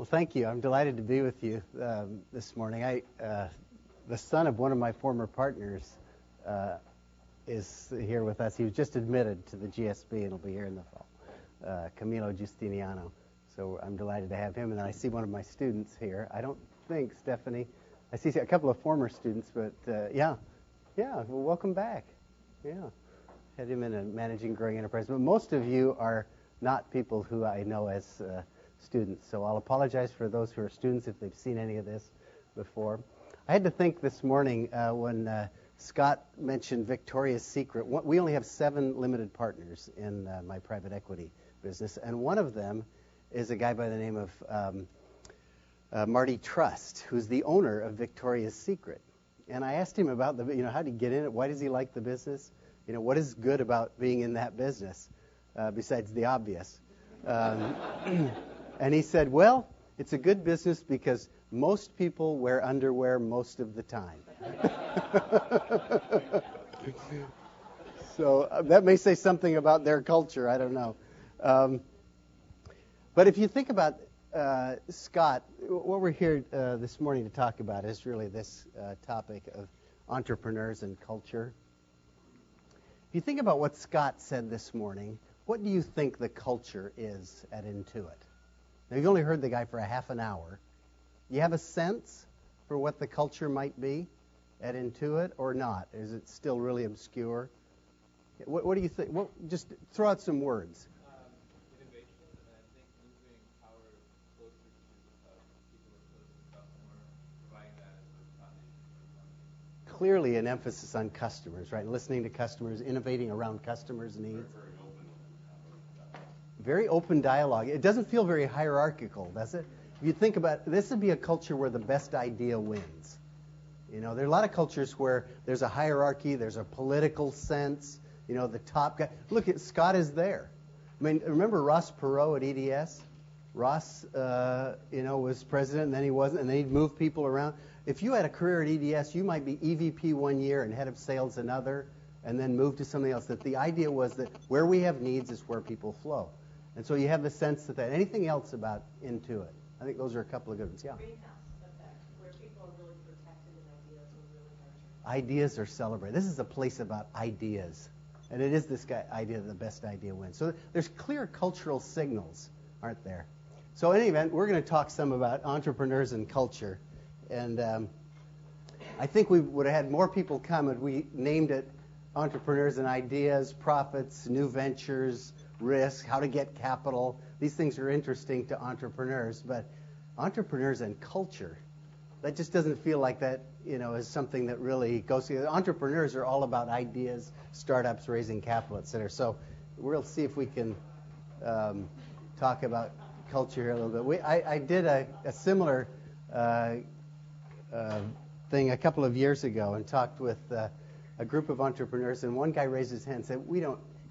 Well, thank you. I'm delighted to be with you this morning. The son of one of my former partners is here with us. He was just admitted to the GSB and will be here in the fall, Camilo Justiniano. So I'm delighted to have him. And then I see one of my students here. I don't think, Stephanie, I see a couple of former students, but yeah, well, welcome back. Yeah, had him in a managing growing enterprise. But most of you are not people who I know as students. So I'll apologize for those who are students if they've seen any of this before. I had to think this morning when Scott mentioned Victoria's Secret. We only have 7 limited partners in my private equity business, and one of them is a guy by the name of Marty Trust, who's the owner of Victoria's Secret. And I asked him about how did he get in it? Why does he like the business? What is good about being in that business besides the obvious? And he said, well, it's a good business because most people wear underwear most of the time. So that may say something about their culture. I don't know. But if you think about Scott, what we're here this morning to talk about is really this topic of entrepreneurs and culture. If you think about what Scott said this morning, what do you think the culture is at Intuit? Now, you've only heard the guy for a half an hour. Do you have a sense for what the culture might be at Intuit or not? Is it still really obscure? What do you think? Just throw out some words. Innovation, and I think moving power closer to people close to the customer, providing that as a foundation for the company. Clearly an emphasis on customers, right? Listening to customers, innovating around customers' needs. Very open dialogue. It doesn't feel very hierarchical, does it? If you think about it, this would be a culture where the best idea wins. There are a lot of cultures where there's a hierarchy, there's a political sense, the top guy. Look, Scott is there. I mean, remember Ross Perot at EDS? Ross, was president, and then he wasn't, and then he'd move people around. If you had a career at EDS, you might be EVP one year and head of sales another, and then move to something else. That the idea was that where we have needs is where people flow. And so you have the sense that anything else about Intuit? I think those are a couple of good ones. Yeah. Greenhouse effect, where people are really protected and ideas are really nurtured. Ideas are celebrated. This is a place about ideas. And it is this idea that the best idea wins. So there's clear cultural signals, aren't there? So in any event, we're going to talk some about entrepreneurs and culture. And I think we would have had more people come if we named it Entrepreneurs and Ideas, Profits, New Ventures, Risk, how to get capital. These things are interesting to entrepreneurs, but entrepreneurs and culture, that just doesn't feel like that, is something that really goes together. Entrepreneurs are all about ideas, startups, raising capital, et cetera. So we'll see if we can talk about culture here a little bit. I did a similar thing a couple of years ago and talked with a group of entrepreneurs, and one guy raised his hand and said,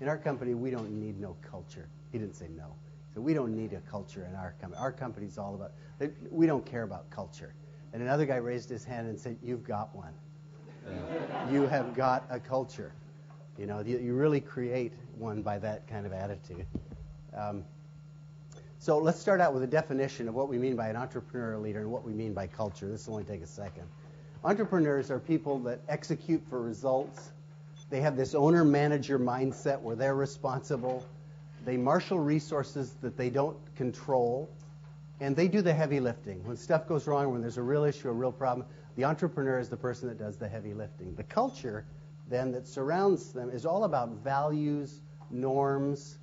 in our company, we don't need no culture. He didn't say no. So we don't need a culture in our company. Our company's all about, we don't care about culture. And another guy raised his hand and said, you've got one. You have got a culture. You really create one by that kind of attitude. So let's start out with a definition of what we mean by an entrepreneurial leader and what we mean by culture. This will only take a second. Entrepreneurs are people that execute for results. They have this owner-manager mindset where they're responsible. They marshal resources that they don't control, and they do the heavy lifting. When stuff goes wrong, when there's a real issue, a real problem, the entrepreneur is the person that does the heavy lifting. The culture, then, that surrounds them is all about values, norms,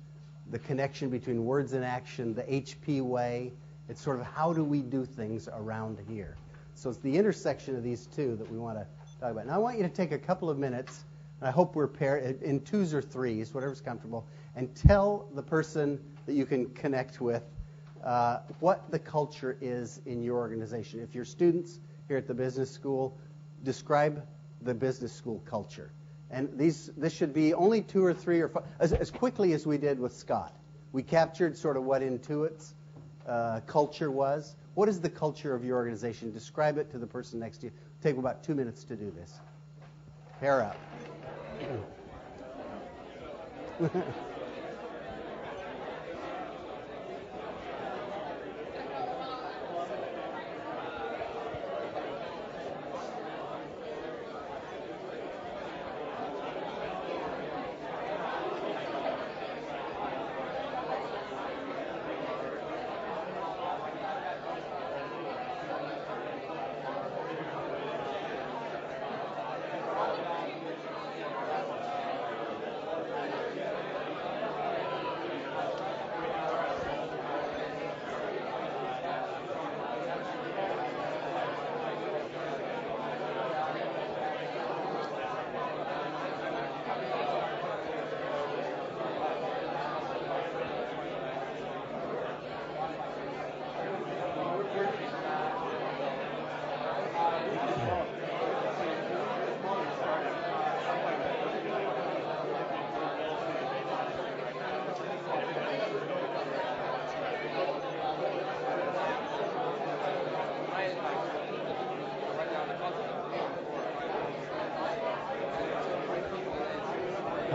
the connection between words and action, the HP way. It's sort of how do we do things around here. So it's the intersection of these two that we want to talk about. Now, I want you to take a couple of minutes, and I hope we're paired in 2s or 3s, whatever's comfortable, and tell the person that you can connect with what the culture is in your organization. If you're students here at the business school, describe the business school culture. And this should be only 2 or 3 or 5, as quickly as we did with Scott. We captured sort of what Intuit's culture was. What is the culture of your organization? Describe it to the person next to you. It'll take about 2 minutes to do this. Pair up.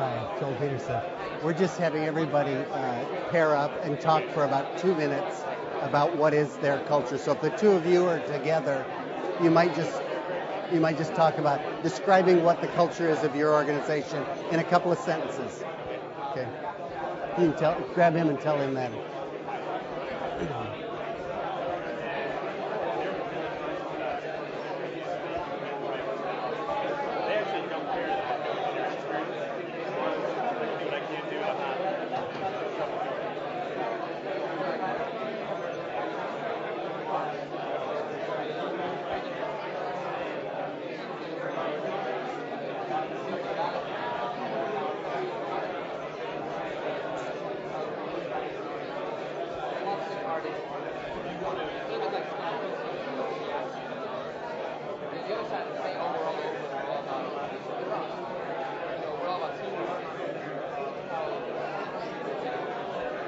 Hi, Joel Peterson. We're just having everybody pair up and talk for about 2 minutes about what is their culture. So if the two of you are together, you might just talk about describing what the culture is of your organization in a couple of sentences. Okay. You can grab him and tell him that.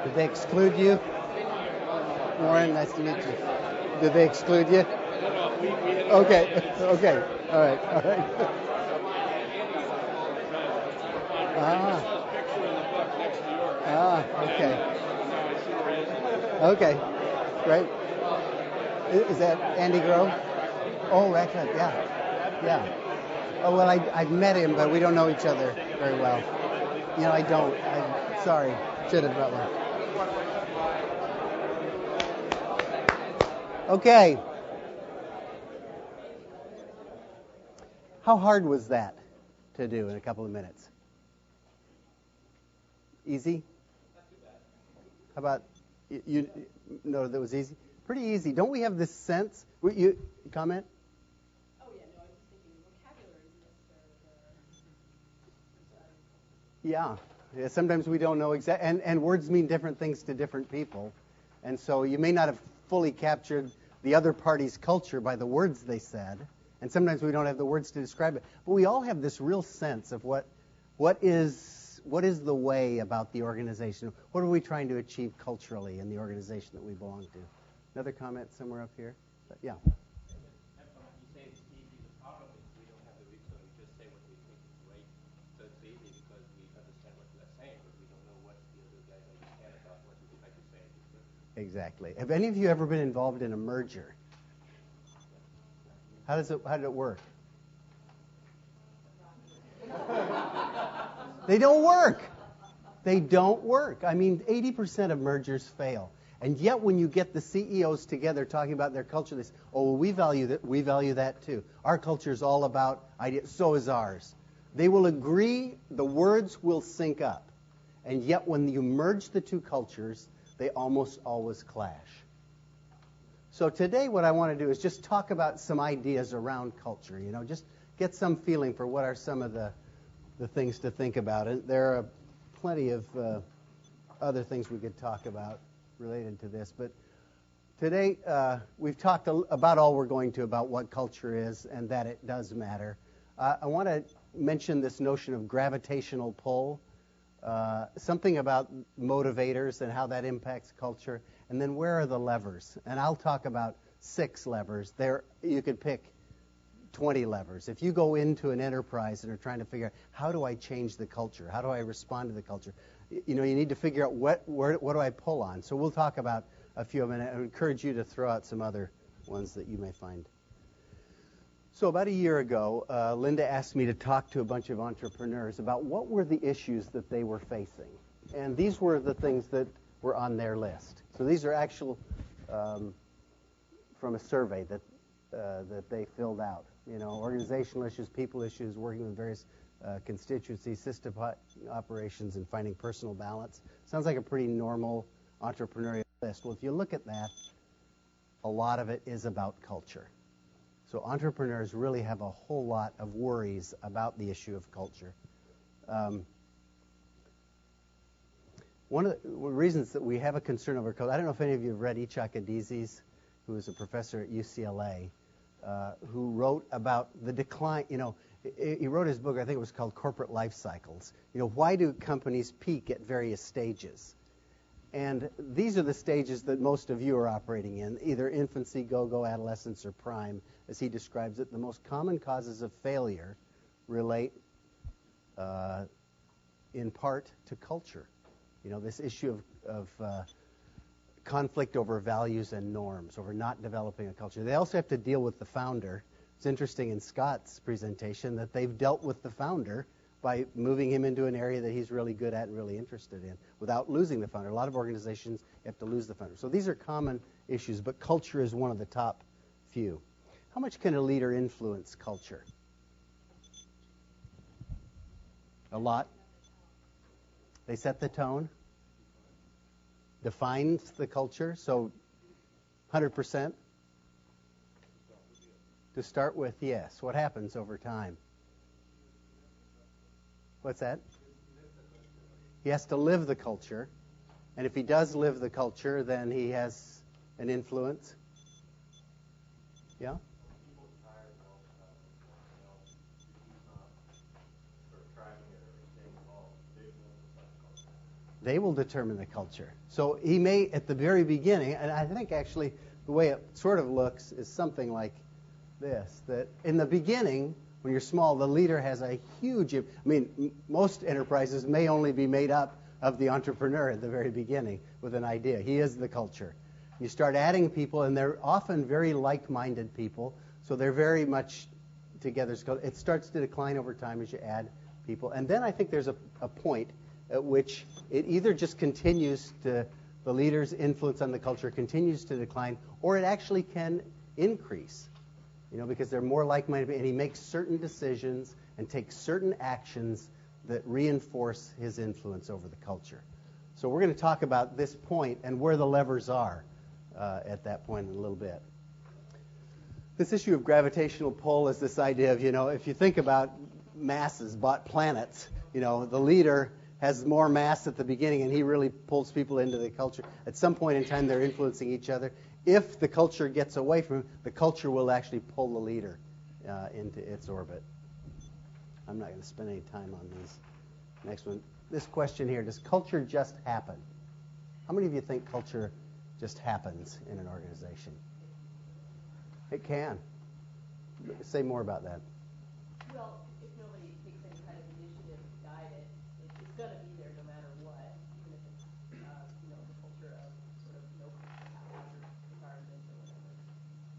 Did they exclude you? Warren, nice to meet you. Did they exclude you? Okay, okay, all right. Okay. Okay, great. Is that Andy Grove? Oh, Radcliffe, yeah. Oh, well, I've met him, but we don't know each other very well. I don't. I'm sorry. Should have brought one. Okay. How hard was that to do in a couple of minutes? Easy? Not too bad. How about you? No, that was easy. Pretty easy. Don't we have this sense? You comment? Oh, yeah, no, I was just thinking vocabulary is necessary. Yeah. Sometimes we don't know exactly, and words mean different things to different people, and so you may not have fully captured the other party's culture by the words they said, and sometimes we don't have the words to describe it. But we all have this real sense of what is the way about the organization. What are we trying to achieve culturally in the organization that we belong to? Another comment somewhere up here? Yeah. You say it's easy. The problem is we don't have the reason. We just say what we think is right. So it's easy because we understand what we're saying, but we don't know what the other guys understand about what we try to say. Exactly. Have any of you ever been involved in a merger? How did it work? They don't work. They don't work. I mean, 80% of mergers fail. And yet when you get the CEOs together talking about their culture, they say, oh, well, we value that too. Our culture is all about ideas. So is ours. They will agree, the words will sync up. And yet when you merge the two cultures, they almost always clash. So today what I want to do is just talk about some ideas around culture, just get some feeling for what are some of the things to think about. And there are plenty of other things we could talk about related to this. But today we've talked about all we're going to about what culture is and that it does matter. I want to mention this notion of gravitational pull, something about motivators and how that impacts culture, and then where are the levers? And I'll talk about 6 levers. You could pick 20 levers. If you go into an enterprise and are trying to figure out how do I change the culture, how do I respond to the culture, you need to figure out what do I pull on. So we'll talk about a few of them, and I would encourage you to throw out some other ones that you may find. So about a year ago, Linda asked me to talk to a bunch of entrepreneurs about what were the issues that they were facing. And these were the things that were on their list. So these are actual from a survey that they filled out. Organizational issues, people issues, working with various constituencies, system operations, and finding personal balance. Sounds like a pretty normal entrepreneurial list. Well, if you look at that, a lot of it is about culture. So entrepreneurs really have a whole lot of worries about the issue of culture. One of the reasons that we have a concern over culture, I don't know if any of you have read Ichak Adizes, who is a professor at UCLA, who wrote about the decline. He wrote his book, I think it was called Corporate Life Cycles. Why do companies peak at various stages? And these are the stages that most of you are operating in, either infancy, go-go, adolescence, or prime, as he describes it. The most common causes of failure relate in part to culture. This issue of conflict over values and norms, over not developing a culture. They also have to deal with the founder. It's interesting in Scott's presentation that they've dealt with the founder by moving him into an area that he's really good at and really interested in without losing the founder. A lot of organizations have to lose the founder. So these are common issues, but culture is one of the top few. How much can a leader influence culture? A lot. They set the tone, defines the culture, so 100%. To start with, yes. What happens over time? What's that? He has to live the culture, and if he does live the culture, then he has an influence. Yeah? They will determine the culture. So he may, at the very beginning, and I think actually the way it sort of looks is something like this, that in the beginning, when you're small, the leader has a huge, most enterprises may only be made up of the entrepreneur at the very beginning with an idea. He is the culture. You start adding people, and they're often very like-minded people, so they're very much together. It starts to decline over time as you add people. And then I think there's a point at which it either just continues to, the leader's influence on the culture continues to decline, or it actually can increase, because they're more like-minded, and he makes certain decisions and takes certain actions that reinforce his influence over the culture. So we're going to talk about this point and where the levers are at that point in a little bit. This issue of gravitational pull is this idea of, if you think about masses, planets, the leader has more mass at the beginning, and he really pulls people into the culture. At some point in time, they're influencing each other. If the culture gets away from him, the culture will actually pull the leader into its orbit. I'm not going to spend any time on these. Next one. This question here, does culture just happen? How many of you think culture just happens in an organization? It can. Say more about that. Well, if nobody takes any kind of initiative to guide it, it's going to be there no matter what, even if it's, the culture of sort of no haphazard environment or whatever.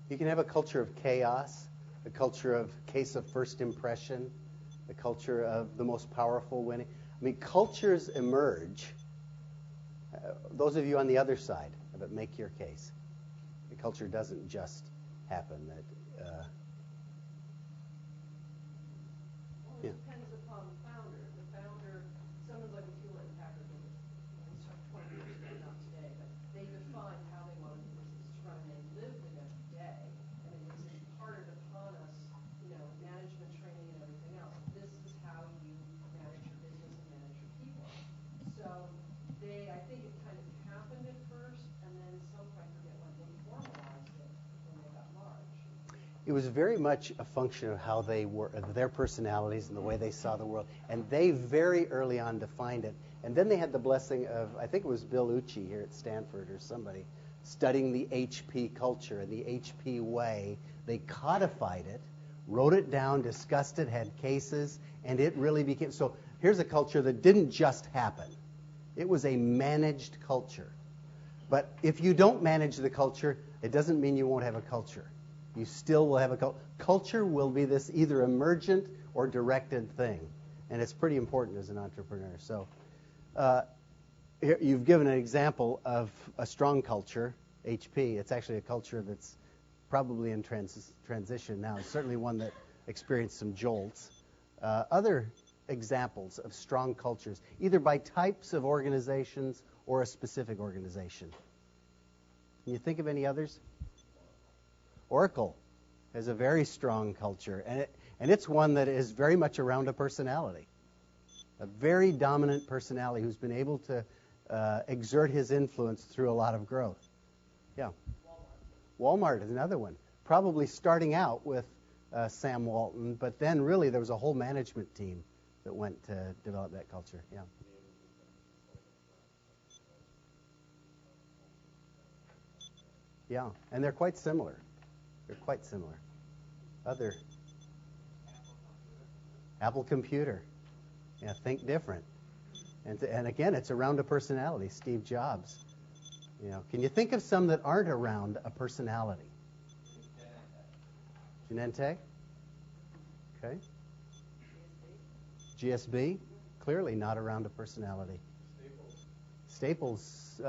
You can have a culture of chaos, a culture of case of first impression, a culture of the most powerful winning. Cultures emerge. Those of you on the other side of it, make your case. The culture doesn't just happen. It depends upon the founder. The founder, someone like Hewlett and Packard, we started 20 years ago, not today, but they defined how they wanted the business to run, and they lived it every day, and it was imparted upon us, management training and everything else. This is how you manage your business and manage your people. So I think it kind of happened at first, and then at some point, I forget when, they formalized it when they got large. It was very much a function of how they were, their personalities and the way they saw the world. And they very early on defined it. And then they had the blessing of, I think it was Bill Ucci here at Stanford or somebody, studying the HP culture and the HP way. They codified it, wrote it down, discussed it, had cases, and it really became... So here's a culture that didn't just happen. It was a managed culture. But if you don't manage the culture, it doesn't mean you won't have a culture. You still will have a culture. Culture will be this either emergent or directed thing. And it's pretty important as an entrepreneur. So here you've given an example of a strong culture, HP. It's actually a culture that's probably in transition now. It's certainly one that experienced some jolts. Other examples of strong cultures, either by types of organizations or a specific organization. Can you think of any others? Oracle has a very strong culture, and it's one that is very much around a personality, a very dominant personality who's been able to exert his influence through a lot of growth. Yeah. Walmart is another one, probably starting out with Sam Walton, but then really there was a whole management team that went to develop that culture. Yeah. Yeah, and they're quite similar. They're quite similar. Other. Apple Computer. Yeah, think different. And again, it's around a personality. Steve Jobs. Can you think of some that aren't around a personality? Genentech. Okay. GSB. Clearly not around a personality. Staples.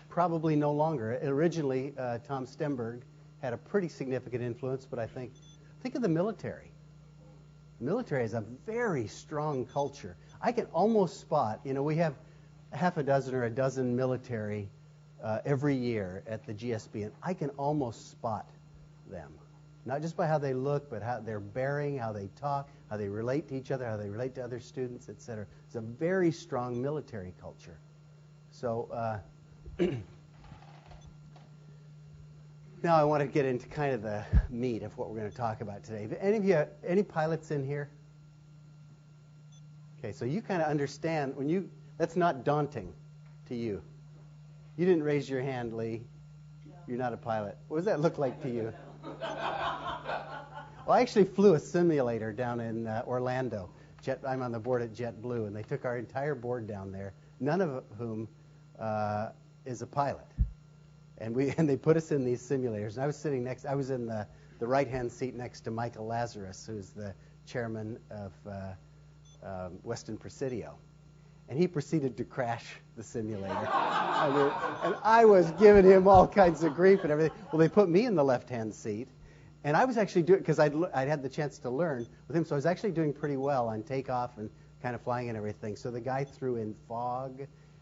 Probably no longer. Originally, Tom Stemberg had a pretty significant influence, but think of the military. The military has a very strong culture. I can almost spot, we have half a dozen or a dozen military every year at the GSB, and I can almost spot them. Not just by how they look, but how they're bearing, how they talk, how they relate to each other, how they relate to other students, etc. It's a very strong military culture. So now I want to get into kind of the meat of what we're going to talk about today. Any pilots in here? Okay, so you kind of understand that's not daunting to you. You didn't raise your hand, Lee. You're not a pilot. What does that look like to you? Well, I actually flew a simulator down in Orlando. I'm on the board at JetBlue, and they took our entire board down there, none of whom is a pilot. And they put us in these simulators. And I was in the right-hand seat next to Michael Lazarus, who's the chairman of Weston Presidio. And he proceeded to crash the simulator. And I was giving him all kinds of grief and everything. Well, they put me in the left-hand seat. And I was actually doing, because I'd had the chance to learn with him, so I was actually doing pretty well on takeoff and kind of flying and everything. So the guy threw in fog,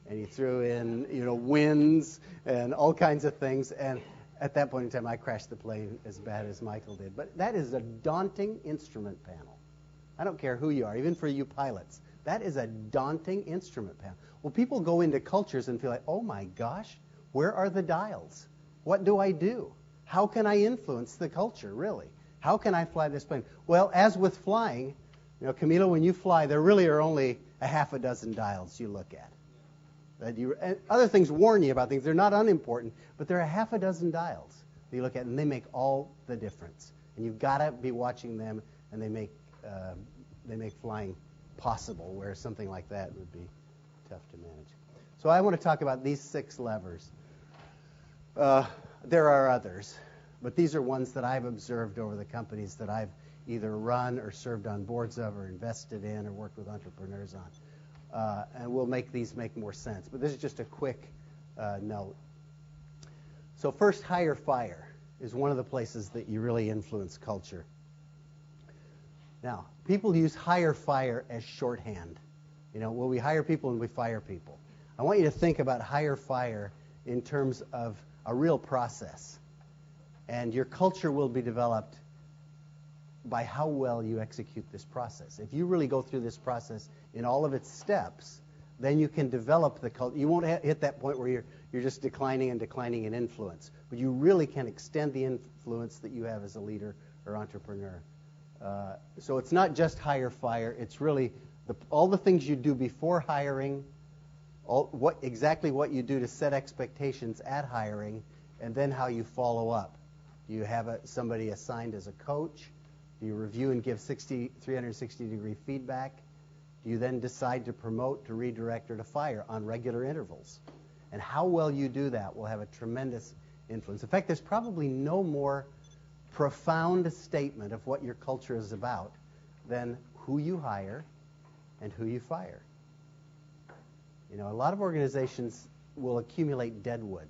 and he threw in, winds and all kinds of things. And at that point in time, I crashed the plane as bad as Michael did. But that is a daunting instrument panel. I don't care who you are, even for you pilots. That is a daunting instrument panel. Well, people go into cultures and feel like, oh my gosh, where are the dials? What do I do? How can I influence the culture, really? How can I fly this plane? Well, as with flying, Camilo, when you fly, there really are only a half a dozen dials you look at. And other things warn you about things. They're not unimportant, but there are half a dozen dials that you look at, and they make all the difference. And you've got to be watching them, and they make flying possible, where something like that would be tough to manage. So I want to talk about these 6 levers. There are others, but these are ones that I've observed over the companies that I've either run or served on boards of or invested in or worked with entrepreneurs on. And we'll make these make more sense. But this is just a quick note. So first, hire fire is one of the places that you really influence culture. Now, people use hire fire as shorthand. We hire people and we fire people. I want you to think about hire fire in terms of a real process. And your culture will be developed by how well you execute this process. If you really go through this process in all of its steps, then you can develop the culture. You won't hit that point where you're just declining in influence. But you really can extend the influence that you have as a leader or entrepreneur. So it's not just hire fire. It's really all the things you do before hiring, exactly what you do to set expectations at hiring, and then how you follow up. Do you have somebody assigned as a coach? Do you review and give 360-degree feedback? Do you then decide to promote, to redirect, or to fire on regular intervals? And how well you do that will have a tremendous influence. In fact, there's probably no more profound statement of what your culture is about than who you hire and who you fire. A lot of organizations will accumulate deadwood.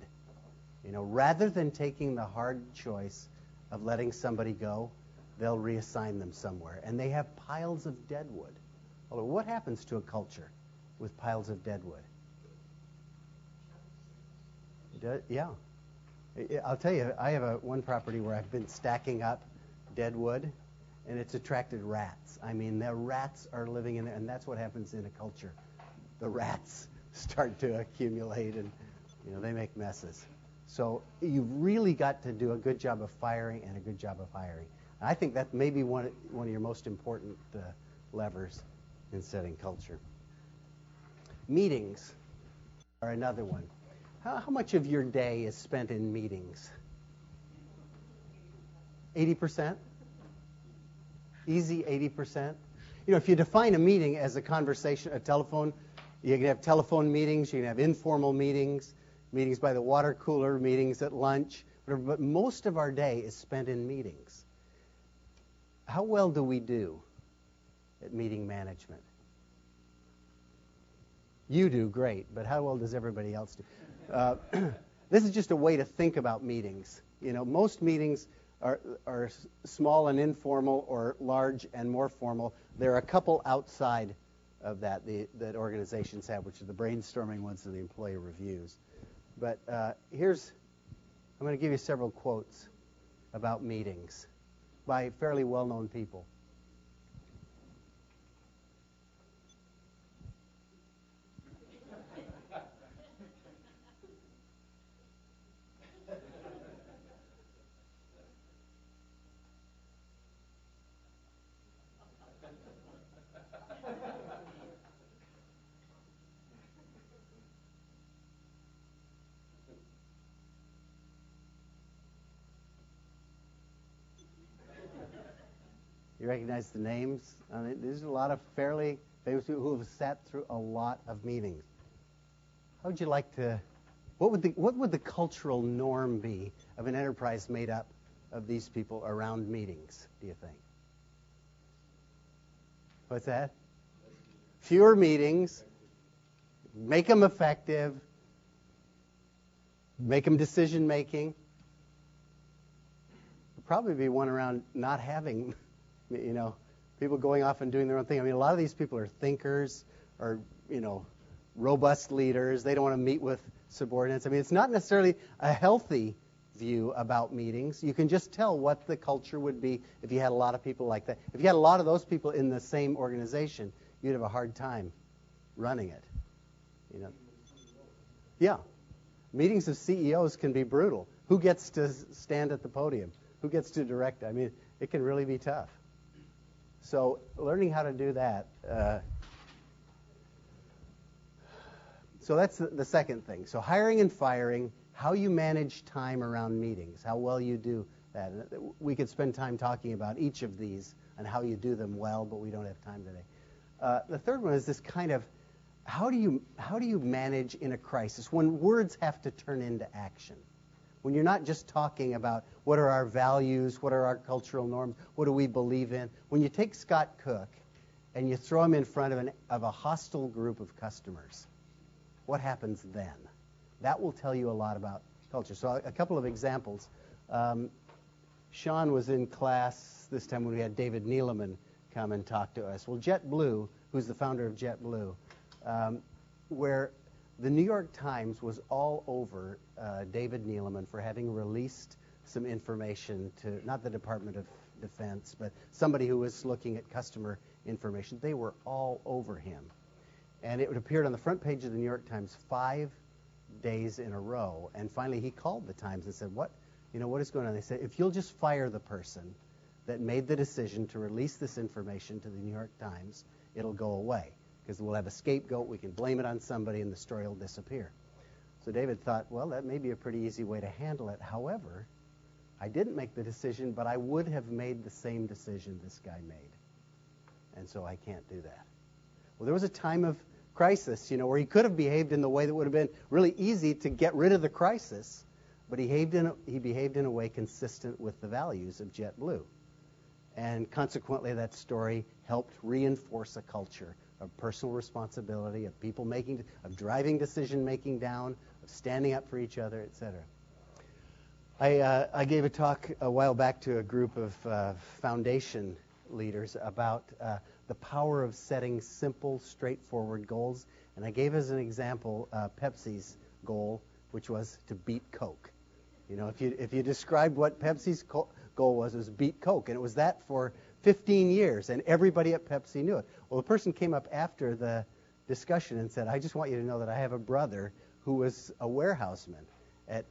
Rather than taking the hard choice of letting somebody go, they'll reassign them somewhere. And they have piles of deadwood. Although, what happens to a culture with piles of deadwood? Yeah. I'll tell you, I have one property where I've been stacking up deadwood, and it's attracted rats. I mean, the rats are living in there, and that's what happens in a culture. The rats start to accumulate, and they make messes. So you've really got to do a good job of firing and a good job of hiring. I think that may be one of your most important levers in setting culture. Meetings are another one. How much of your day is spent in meetings? 80%? Easy 80%? If you define a meeting as a conversation, a telephone You can have telephone meetings, you can have informal meetings, meetings by the water cooler, meetings at lunch, whatever, but most of our day is spent in meetings. How well do we do at meeting management? You do great, but how well does everybody else do? This is just a way to think about meetings. You know, most meetings are small and informal or large and more formal. There are a couple outside of that organizations have, which are the brainstorming ones and the employee reviews. But I'm going to give you several quotes about meetings by fairly well-known people. You recognize the names? There's a lot of fairly famous people who have sat through a lot of meetings. How would you like to? What would the cultural norm be of an enterprise made up of these people around meetings? Do you think? What's that? Fewer meetings. Make them effective. Make them decision making. There'd probably be one around not having. People going off and doing their own thing. I mean, a lot of these people are thinkers or, robust leaders. They don't want to meet with subordinates. I mean, it's not necessarily a healthy view about meetings. You can just tell what the culture would be if you had a lot of people like that. If you had a lot of those people in the same organization, you'd have a hard time running it. Yeah. Meetings of CEOs can be brutal. Who gets to stand at the podium? Who gets to direct? I mean, it can really be tough. So learning how to do that. So that's the second thing. So hiring and firing, how you manage time around meetings, how well you do that. We could spend time talking about each of these and how you do them well, but we don't have time today. The third one is this kind of, how do you manage in a crisis when words have to turn into action? When you're not just talking about what are our values, what are our cultural norms, what do we believe in. When you take Scott Cook and you throw him in front of a hostile group of customers, what happens then? That will tell you a lot about culture. So a couple of examples. Sean was in class this time when we had David Neeleman come and talk to us. Well, JetBlue, who's the founder of JetBlue, where the New York Times was all over David Neeleman for having released some information to, not the Department of Defense, but somebody who was looking at customer information. They were all over him. And it appeared on the front page of the New York Times 5 days in a row. And finally he called the Times and said, what is going on? They said, if you'll just fire the person that made the decision to release this information to the New York Times, it'll go away. Because we'll have a scapegoat, we can blame it on somebody, and the story will disappear. So David thought, well, that may be a pretty easy way to handle it. However, I didn't make the decision, but I would have made the same decision this guy made. And so I can't do that. Well, there was a time of crisis, where he could have behaved in the way that would have been really easy to get rid of the crisis, but he behaved in a way consistent with the values of JetBlue. And consequently, that story helped reinforce a culture of personal responsibility, of people of driving decision-making down, of standing up for each other, etc. I gave a talk a while back to a group of foundation leaders about the power of setting simple, straightforward goals. And I gave as an example Pepsi's goal, which was to beat Coke. If you described what Pepsi's goal was, it was beat Coke. And it was that for 15 years, and everybody at Pepsi knew it. Well, the person came up after the discussion and said, I just want you to know that I have a brother who was a warehouseman at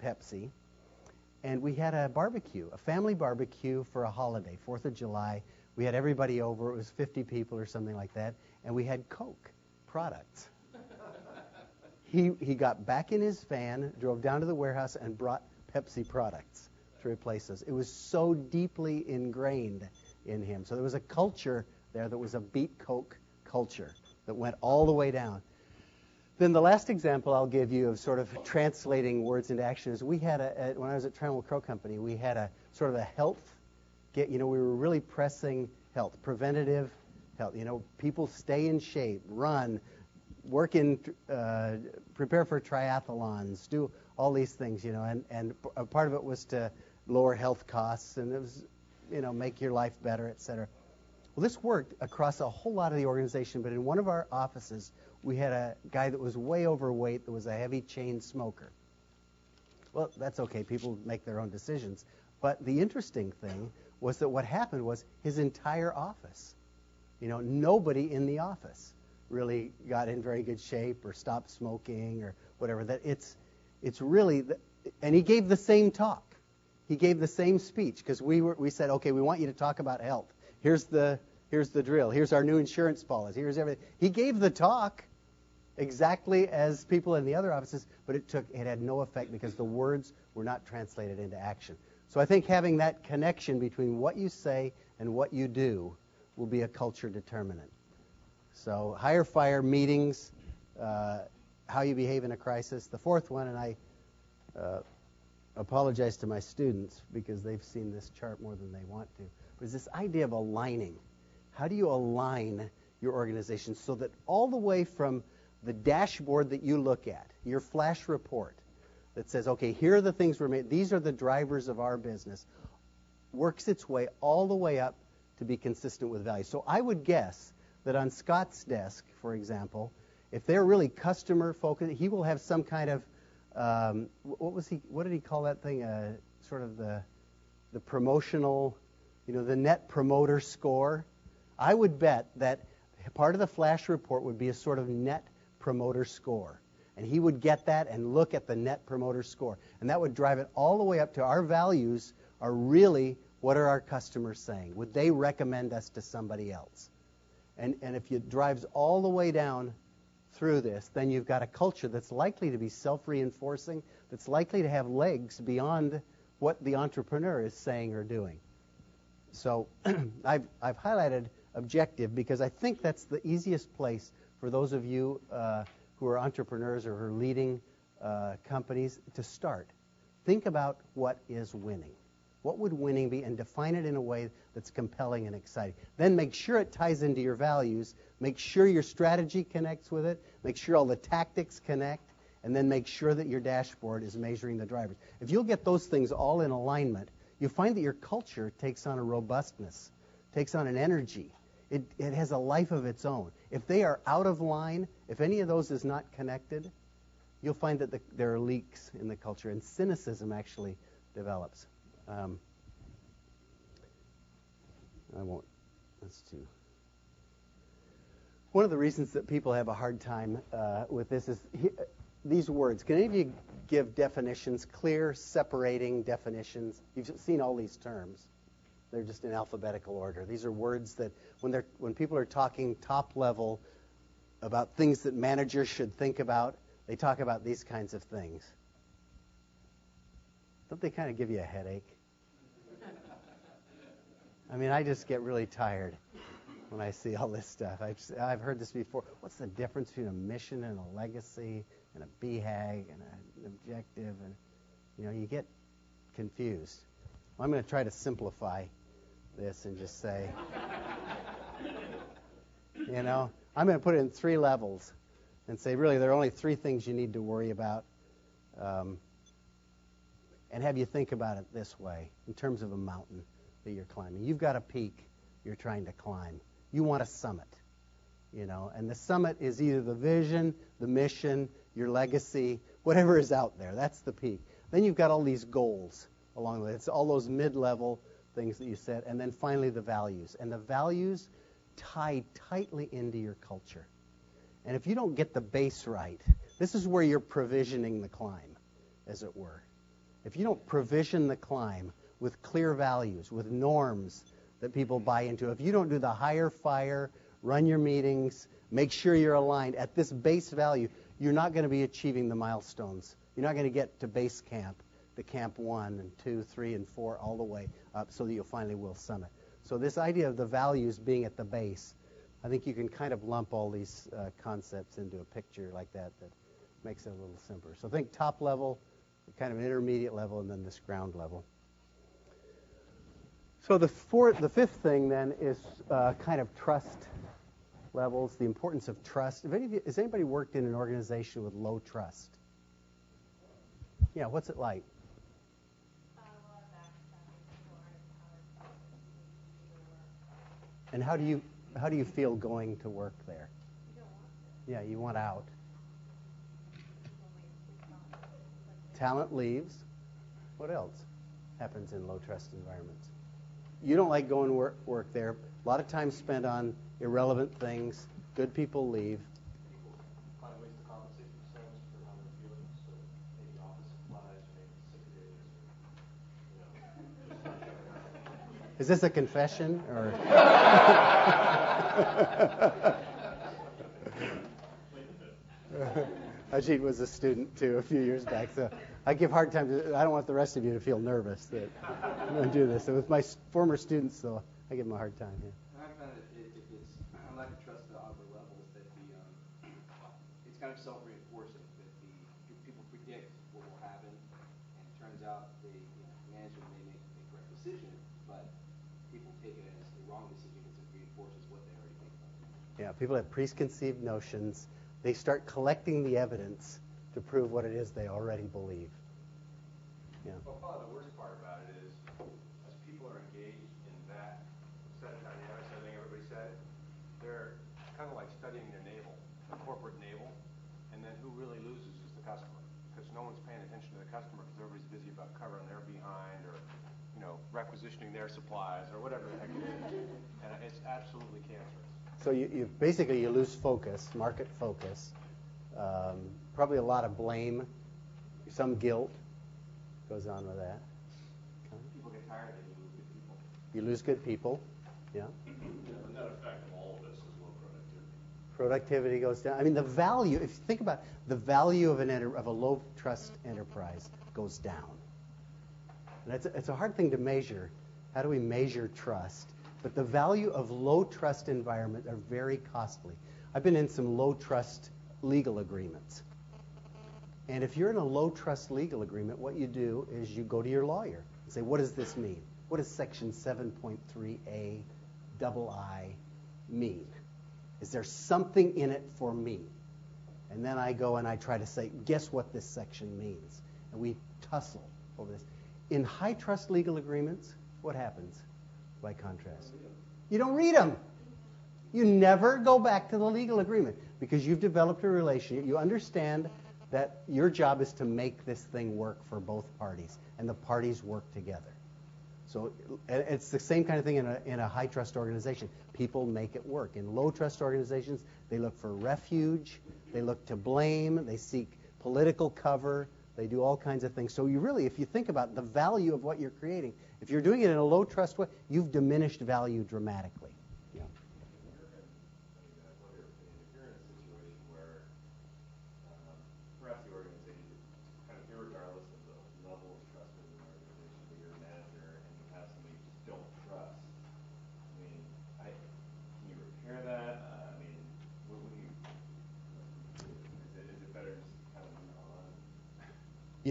Pepsi, and we had a barbecue, a family barbecue for a holiday, 4th of July. We had everybody over. It was 50 people or something like that, and we had Coke products. He got back in his van, drove down to the warehouse, and brought Pepsi products to replace us. It was so deeply ingrained in him. So there was a culture there that was a beat Coke culture. that went all the way down. Then the last example I'll give you of sort of translating words into action is we had when I was at Trammell Crow Company, we had a sort of a health, we were really pressing health, preventative health. People stay in shape, run, work in, prepare for triathlons, do all these things, and a part of it was to lower health costs, and it was, make your life better, et cetera. Well, this worked across a whole lot of the organization, but in one of our offices, we had a guy that was way overweight that was a heavy chain smoker. Well, that's okay. People make their own decisions. But the interesting thing was that what happened was his entire office, nobody in the office really got in very good shape or stopped smoking or whatever. That it's really, and he gave the same talk. He gave the same speech because we said, okay, we want you to talk about health. Here's the drill. Here's our new insurance policy. Here's everything. He gave the talk exactly as people in the other offices, but it had no effect because the words were not translated into action. So I think having that connection between what you say and what you do will be a culture determinant. So hire, fire, meetings, how you behave in a crisis. The fourth one, and I apologize to my students because they've seen this chart more than they want to, but it's this idea of aligning. How do you align your organization so that all the way from the dashboard that you look at, your flash report that says, okay, here are the things we're made, these are the drivers of our business, works its way all the way up to be consistent with value. So I would guess that on Scott's desk, for example, if they're really customer focused, he will have some kind of what did he call that thing? Sort of the promotional, the net promoter score. I would bet that part of the flash report would be a sort of net promoter score. And he would get that and look at the net promoter score. And that would drive it all the way up to our values are really, what are our customers saying? Would they recommend us to somebody else? And if it drives all the way down through this, then you've got a culture that's likely to be self-reinforcing, that's likely to have legs beyond what the entrepreneur is saying or doing. So I've highlighted objective because I think that's the easiest place for those of you who are entrepreneurs or who are leading companies to start. Think about what is winning. What would winning be, and define it in a way that's compelling and exciting. Then make sure it ties into your values. Make sure your strategy connects with it. Make sure all the tactics connect. And then make sure that your dashboard is measuring the drivers. If you'll get those things all in alignment, you find that your culture takes on a robustness, takes on an energy. It has a life of its own. If they are out of line, if any of those is not connected, you'll find that there are leaks in the culture, and cynicism actually develops. I won't. That's too. One of the reasons that people have a hard time with this is these words. Can any of you give definitions, clear, separating definitions? You've seen all these terms. They're just in alphabetical order. These are words that when people are talking top level about things that managers should think about, they talk about these kinds of things. Don't they kind of give you a headache? I mean, I just get really tired when I see all this stuff. I've heard this before. What's the difference between a mission and a legacy and a BHAG and an objective? And you get confused. Well, I'm going to try to simplify this and just say, I'm going to put it in 3 levels and say, really, there are only 3 things you need to worry about. And have you think about it this way, in terms of a mountain that you're climbing. You've got a peak you're trying to climb. You want a summit, and the summit is either the vision, the mission, your legacy, whatever is out there. That's the peak. Then you've got all these goals along the way. It's all those mid-level things that you set, and then finally the values. And the values tie tightly into your culture. And if you don't get the base right, this is where you're provisioning the climb, as it were. If you don't provision the climb with clear values, with norms that people buy into, if you don't do the hire, fire, run your meetings, make sure you're aligned at this base value, you're not going to be achieving the milestones. You're not going to get to base camp, to camp 1 and 2, 3, and 4, all the way up so that you finally will summit. So this idea of the values being at the base, I think you can kind of lump all these concepts into a picture like that makes it a little simpler. So think top level, kind of an intermediate level, and then this ground level. So the fifth thing then is kind of trust levels, the importance of trust. Has anybody worked in an organization with low trust? Yeah, what's it like? A lot of backstabbing. People aren't empowered to do their work. And how do you feel going to work there? You don't want to. Yeah, you want out. Only Talent leaves. What else happens in low trust environments? You don't like going to work there. A lot of time spent on irrelevant things. Good people leave. People find ways to compensate themselves for how they're feeling. So maybe office supplies, or maybe sick days, or just Is this a confession or? Ajit was a student too a few years back, so I give hard time to. I don't want the rest of you to feel nervous that I'm going to do this. So with my former students, so I give them a hard time. Yeah. I found if it's a lack of trust at other levels, that it's kind of self-reinforcing, that the people predict what will happen, and it turns out management may make the correct decision, but people take it as the wrong decision because it reinforces what they already think about it. Yeah, people have preconceived notions. They start collecting the evidence to prove what it is they already believe. Yeah. Well, probably the worst part about it is, as people are engaged in that set of dynamics, I think everybody said, they're kind of like studying their navel, the corporate navel, and then who really loses is the customer, because no one's paying attention to the customer because everybody's busy about covering their behind or, requisitioning their supplies or whatever the heck it is, and it's absolutely cancerous. So you basically you lose focus, market focus, probably a lot of blame, some guilt goes on with that. People get tired and you lose good people. You lose good people, yeah. The net effect of all of this is low productivity. Productivity goes down. I mean, the value, if you think about it, the value of a low trust enterprise goes down. And it's a hard thing to measure. How do we measure trust? But the value of low trust environments are very costly. I've been in some low trust legal agreements. And if you're in a low trust legal agreement, what you do is you go to your lawyer and say, what does this mean? What does section 7.3a II mean? Is there something in it for me? And then I go and I try to say, guess what this section means? And we tussle over this. In high trust legal agreements, what happens by contrast? You don't read them. You never go back to the legal agreement because you've developed a relationship. You understand that your job is to make this thing work for both parties, and the parties work together. So it's the same kind of thing in a high trust organization. People make it work. In low trust organizations, they look for refuge, they look to blame, they seek political cover, they do all kinds of things. So you really, if you think about the value of what you're creating, if you're doing it in a low trust way, you've diminished value dramatically. Yeah. If you're in a situation where perhaps the organization, kind of irregardless of the level of trust within the organization, but you're a manager and you have somebody you just don't trust, can you repair that? What do you, is it better just to kind of move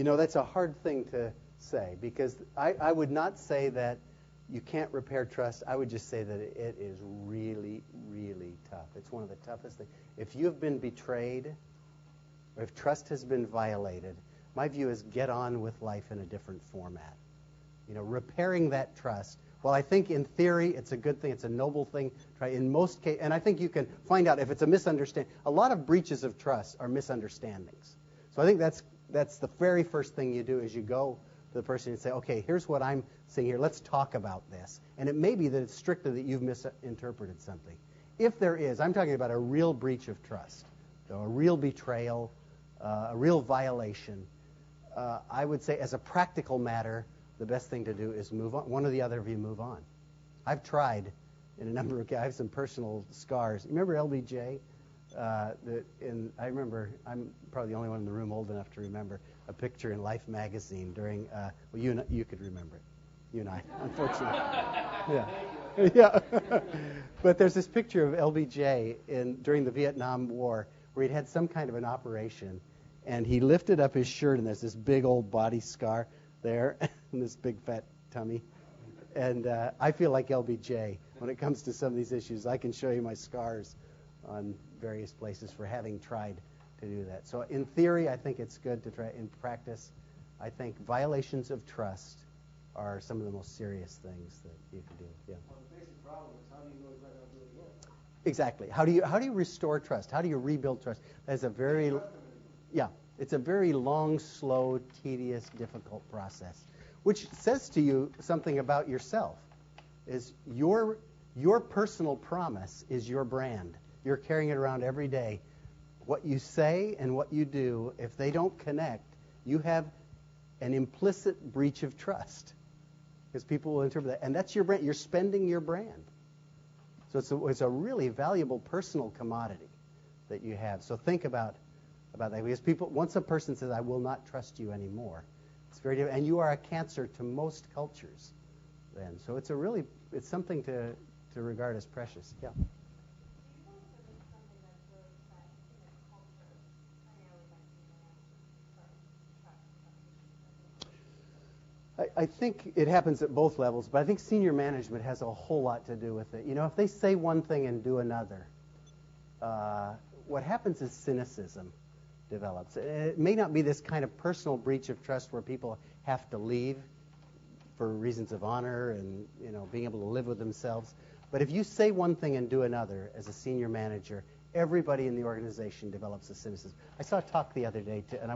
on? That's a hard thing to say because I would not say that you can't repair trust. I would just say that it is really, really tough. It's one of the toughest things. If you've been betrayed, or if trust has been violated, my view is get on with life in a different format. Repairing that trust. Well, I think in theory it's a good thing. It's a noble thing. Try in most cases, and I think you can find out if it's a misunderstanding. A lot of breaches of trust are misunderstandings. So I think that's the very first thing you do is you go to the person and say, okay, here's what I'm seeing here. Let's talk about this. And it may be that it's strictly that you've misinterpreted something. If there is, I'm talking about a real breach of trust, a real betrayal, a real violation. I would say as a practical matter, the best thing to do is move on. One or the other of you move on. I've tried in a number of cases. I have some personal scars. Remember LBJ? I remember, I'm probably the only one in the room old enough to remember a picture in Life magazine during, you could remember it. you and I, unfortunately. Yeah. Yeah. But there's this picture of LBJ during the Vietnam War where he'd had some kind of an operation, and he lifted up his shirt, and there's this big old body scar there, and this big fat tummy. And I feel like LBJ when it comes to some of these issues. I can show you my scars on various places for having tried to do that. So in theory, I think it's good to try. In practice, I think violations of trust are some of the most serious things that you can do. Yeah. Well, the basic problem is how do you know he's not going to do it again? Exactly. How do you restore trust? How do you rebuild trust? That's a very it's a very long, slow, tedious, difficult process, which says to you something about yourself. Is your personal promise is your brand. You're carrying it around every day. What you say and what you do, if they don't connect, you have an implicit breach of trust. Because people will interpret that. And that's your brand. You're spending your brand. So it's a really valuable personal commodity that you have. So think about that. Because once a person says, I will not trust you anymore, it's very different. And you are a cancer to most cultures then. So it's something to regard as precious. Yeah. Do you think that it's something that's really set in a culture, primarily by senior management, I think it happens at both levels, but I think senior management has a whole lot to do with it. You know, if they say one thing and do another, what happens is cynicism develops. It may not be this kind of personal breach of trust where people have to leave for reasons of honor and, being able to live with themselves. But if you say one thing and do another as a senior manager, everybody in the organization develops a cynicism. I saw a talk the other day, and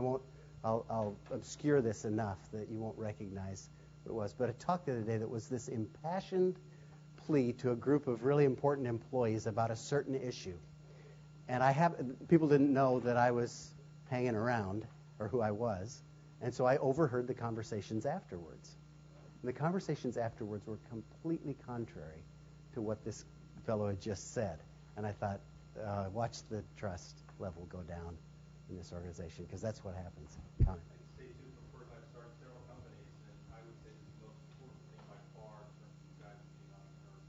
I'll obscure this enough that you won't recognize what it was, but a talk the other day that was this impassioned plea to a group of really important employees about a certain issue. And people didn't know that I was hanging around or who I was, and so I overheard the conversations afterwards. And the conversations afterwards were completely contrary to what this fellow had just said. And I thought, watch the trust level go down in this organization, because that's what happens. Connor. I can say too, from first I've started several companies, and I would say this is the most important thing by far in terms of you guys being entrepreneurs.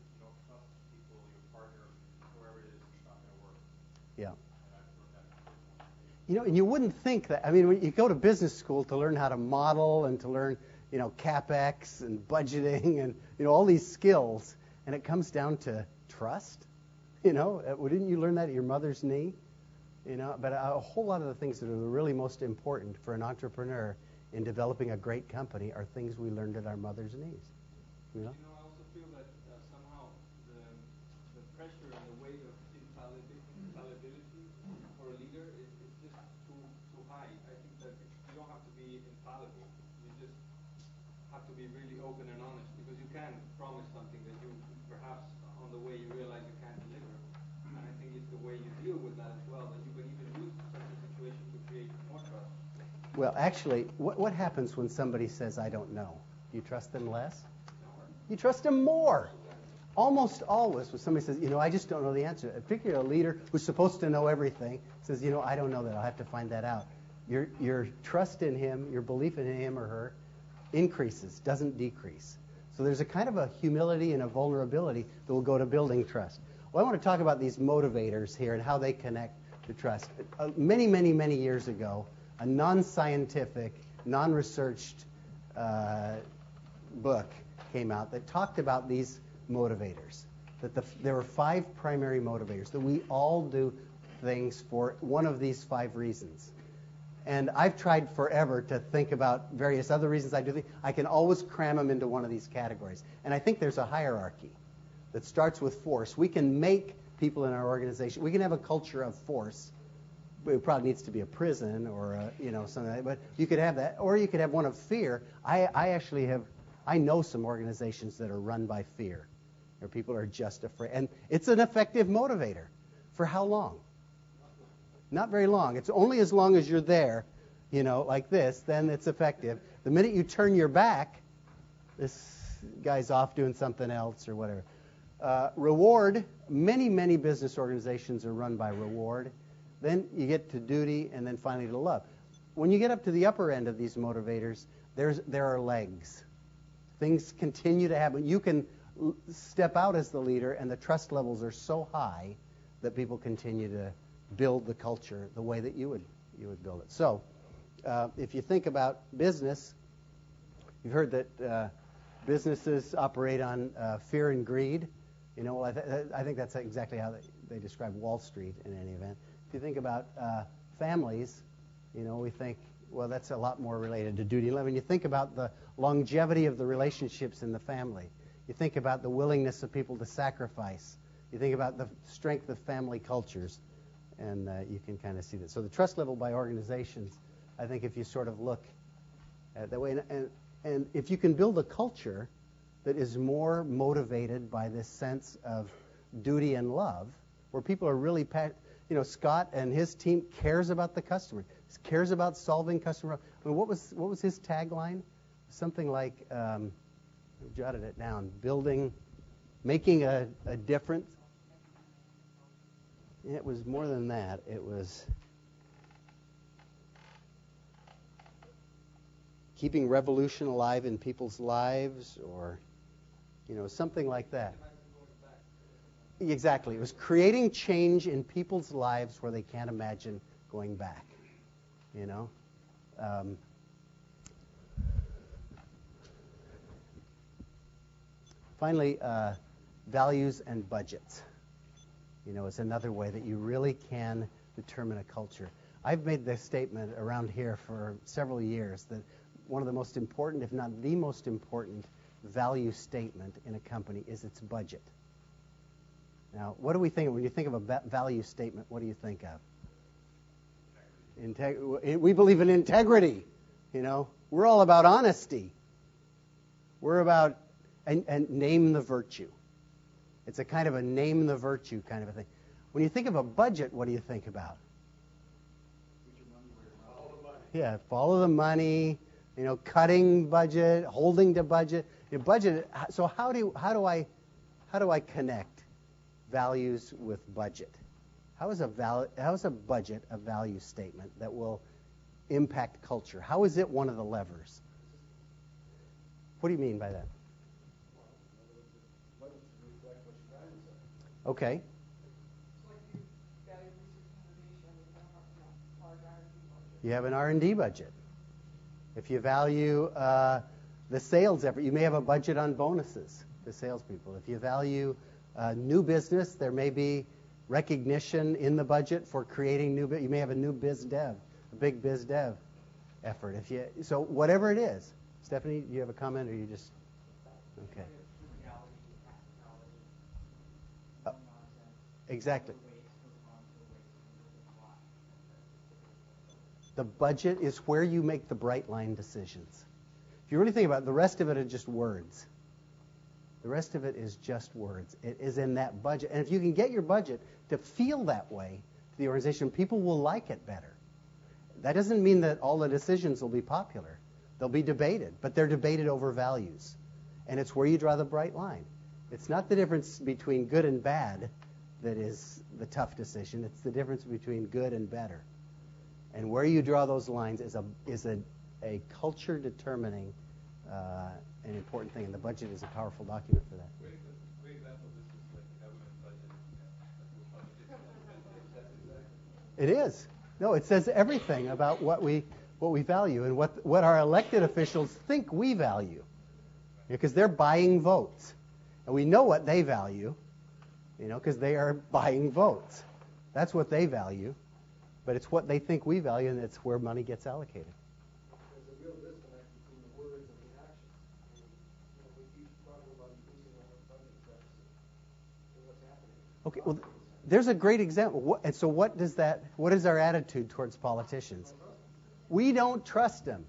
If you don't trust people, your partner, whoever it is, it's not going to work. Yeah. And I've learned that from first one. And you wouldn't think that. I mean, when you go to business school to learn how to model and to learn, CapEx and budgeting and, all these skills, and it comes down to trust. Didn't you learn that at your mother's knee? But a whole lot of the things that are really most important for an entrepreneur in developing a great company are things we learned at our mother's knees. I also feel that somehow the pressure and the weight of infallibility for a leader is just too high. I think that you don't have to be infallible. You just have to be really open and honest, because you can promise something that you perhaps on the way you realize you can't deliver. And I think it's the way you deal with that as well, that you can even use such a situation to create more trust. Well, actually, what happens when somebody says, I don't know? Do you trust them less? You trust them more. Almost always when somebody says, I just don't know the answer, particularly a leader who's supposed to know everything, says, I don't know that, I'll have to find that out. Your trust in him, your belief in him or her increases, doesn't decrease. So there's a kind of a humility and a vulnerability that will go to building trust. Well, I want to talk about these motivators here and how they connect to trust. Many, many, many years ago, a non-scientific, non-researched book came out that talked about these motivators, that there were 5 primary motivators, that we all do things for one of these 5 reasons. And I've tried forever to think about various other reasons I do things. I can always cram them into one of these categories. And I think there's a hierarchy that starts with force. We can make people in our organization, we can have a culture of force. It probably needs to be a prison or something like that, but you could have that. Or you could have one of fear. I know some organizations that are run by fear, where people are just afraid. And it's an effective motivator. For how long? Not very long. It's only as long as you're there, like this, then it's effective. The minute you turn your back, this guy's off doing something else or whatever. Reward. Many, many business organizations are run by reward. Then you get to duty, and then finally to love. When you get up to the upper end of these motivators, there are legs. things continue to happen. You can step out as the leader, and the trust levels are so high that people continue to build the culture the way that you would build it. So, if you think about business, you've heard that businesses operate on fear and greed. You know, I think that's exactly how they describe Wall Street in any event. If you think about families, you know, we think, well, that's a lot more related to duty and love. And you think about the longevity of the relationships in the family. You think about the willingness of people to sacrifice. You think about the strength of family cultures, and you can kind of see that. So the trust level by organizations, I think if you sort of look at that way, and if you can build a culture that is more motivated by this sense of duty and love, where people are really, you know, Scott and his team cares about the customer, cares about solving customer. I mean, what was his tagline? Something like, I jotted it down, making a difference. It was more than that. It was keeping revolution alive in people's lives, or, you know, something like that. Exactly. It was creating change in people's lives where they can't imagine going back, you know. Finally, values and budgets. You know, it's another way that you really can determine a culture. I've made this statement around here for several years that one of the most important, if not the most important, value statement in a company is its budget. Now, what do we think when you think of a value statement? What do you think of? We believe in integrity. You know, we're all about honesty. We're about and name the virtue. It's a kind of a name the virtue kind of a thing. When you think of a budget, what do you think about? Yeah, follow the money. You know, cutting budget, holding to budget. Your budget. So how do I connect values with budget? How is a budget a value statement that will impact culture? How is it one of the levers? What do you mean by that? Okay. You have an R&D budget. If you value the sales effort, you may have a budget on bonuses to salespeople. If you value new business, there may be recognition in the budget for creating new. You may have a new biz dev, a big biz dev effort. So whatever it is, Stephanie, do you have a comment, or you just okay? Exactly. The budget is where you make the bright line decisions. If you really think about it, the rest of it are just words. The rest of it is just words. It is in that budget. And if you can get your budget to feel that way to the organization, people will like it better. That doesn't mean that all the decisions will be popular. They'll be debated, but they're debated over values. And it's where you draw the bright line. It's not the difference between good and bad that is the tough decision. It's the difference between good and better. And where you draw those lines is a culture determining an important thing, and the budget is a powerful document for that. Great example of this is like the government budget. It is. No, it says everything about what we value and what our elected officials think we value, because they're buying votes, and we know what they value, because they are buying votes. That's what they value, but it's what they think we value, and it's where money gets allocated. There's a real disconnect between the words and the actions. We keep talking about increasing our budget deficit. So what's happening? Okay, well, there's a great example. And so what is our attitude towards politicians? We don't trust them.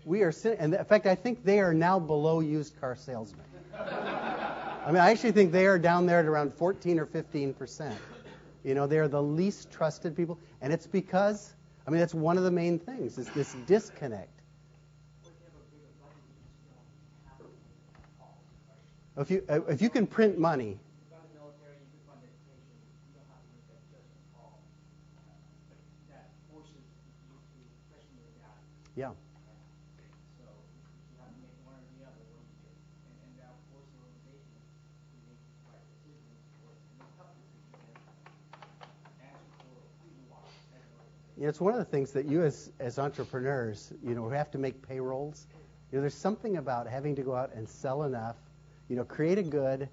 And in fact, I think they are now below used car salesmen. I actually think they are down there at around 14 or 15%. They are the least trusted people. And it's because, that's one of the main things, is this disconnect. If you can print money. Yeah. So if you have to make one or the other, what do you do? It's one of the things that you as entrepreneurs, have to make payrolls. There's something about having to go out and sell enough, create a good,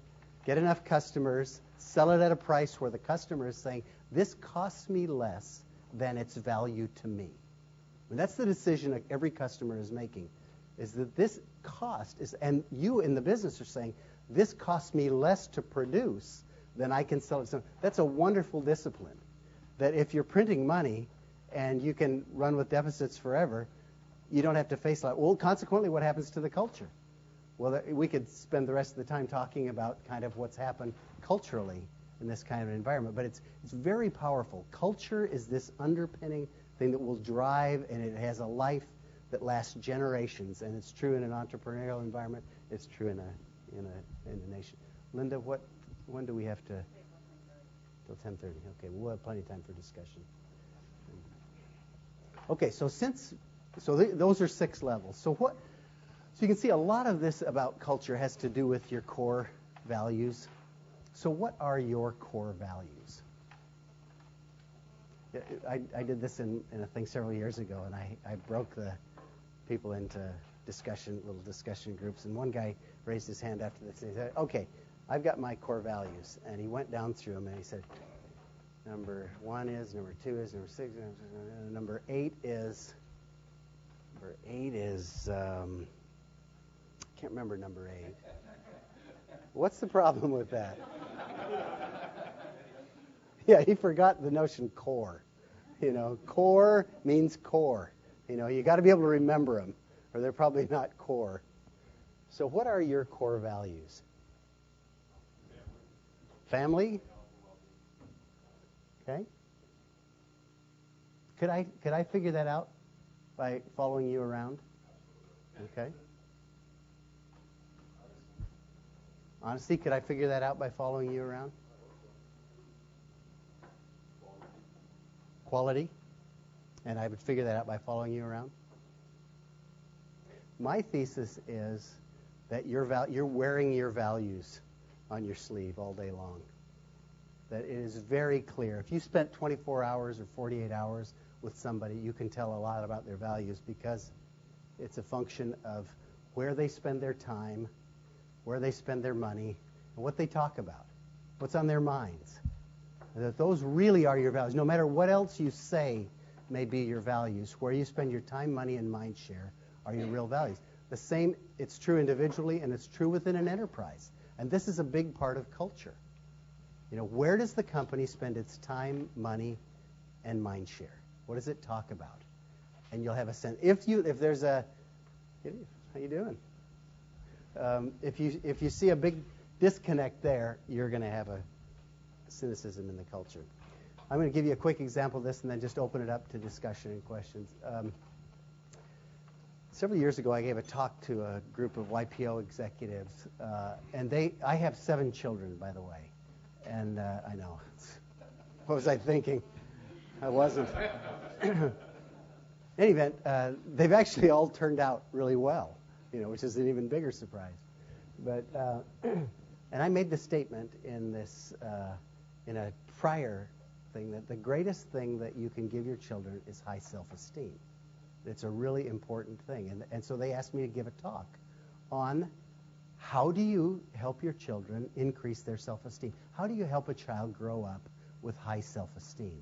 get enough customers, sell it at a price where the customer is saying, this costs me less than its value to me. And that's the decision that every customer is making, is that this cost is, and you in the business are saying, this costs me less to produce than I can sell it. So that's a wonderful discipline, that if you're printing money and you can run with deficits forever, you don't have to face that. Well, consequently, what happens to the culture? Well, we could spend the rest of the time talking about kind of what's happened culturally in this kind of environment, but it's very powerful. Culture is this underpinning thing that will drive, and it has a life that lasts generations, and it's true in an entrepreneurial environment. It's true in a nation. Linda, when do we have to? Till 10:30. Okay, we'll have plenty of time for discussion. Okay, so those are 6 levels. So you can see a lot of this about culture has to do with your core values. So what are your core values? I did this in a thing several years ago, and I broke the people into little discussion groups, and one guy raised his hand after this, and he said, okay, I've got my core values. And he went down through them, and he said, number 1 is, number 2 is, number 6 is, number 8 is, I can't remember number 8. What's the problem with that? Yeah, he forgot the notion core. Core means core. You got to be able to remember them, or they're probably not core. So what are your core values? Family? Okay. Could I figure that out by following you around? Okay. Honesty, could I figure that out by following you around? Quality? And I would figure that out by following you around? My thesis is that you're wearing your values on your sleeve all day long. That it is very clear. If you spent 24 hours or 48 hours with somebody, you can tell a lot about their values, because it's a function of where they spend their time, where they spend their money, and what they talk about, what's on their minds. And that those really are your values. No matter what else you say may be your values, where you spend your time, money, and mind share are your real values. The same, it's true individually, and it's true within an enterprise. And this is a big part of culture. Where does the company spend its time, money, and mind share? What does it talk about? And you'll have a sense. If there's a, how you doing? If you see a big disconnect there, you're going to have a cynicism in the culture. I'm going to give you a quick example of this, and then just open it up to discussion and questions. Several years ago, I gave a talk to a group of YPO executives, and I have 7 children, by the way. And I know. What was I thinking? I wasn't. In any event, they've actually all turned out really well, which is an even bigger surprise. But and I made the statement in a prior thing that the greatest thing that you can give your children is high self-esteem. It's a really important thing. And so they asked me to give a talk on how do you help your children increase their self-esteem? How do you help a child grow up with high self-esteem?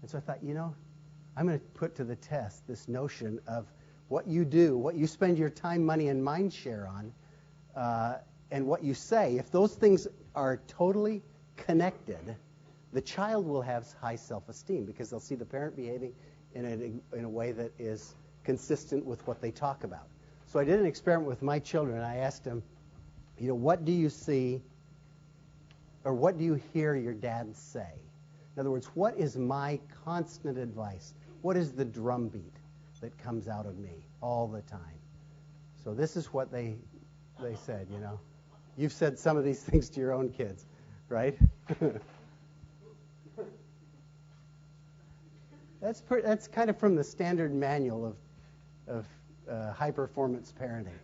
And so I thought, I'm going to put to the test this notion of what you do, what you spend your time, money, and mind share on, and what you say. If those things are totally connected, the child will have high self-esteem because they'll see the parent behaving in a way that is consistent with what they talk about. So I did an experiment with my children. I asked them, what do you see or what do you hear your dad say? In other words, what is my constant advice? What is the drumbeat that comes out of me all the time? So this is what they said, You've said some of these things to your own kids, right? That's kind of from the standard manual of high-performance parenting,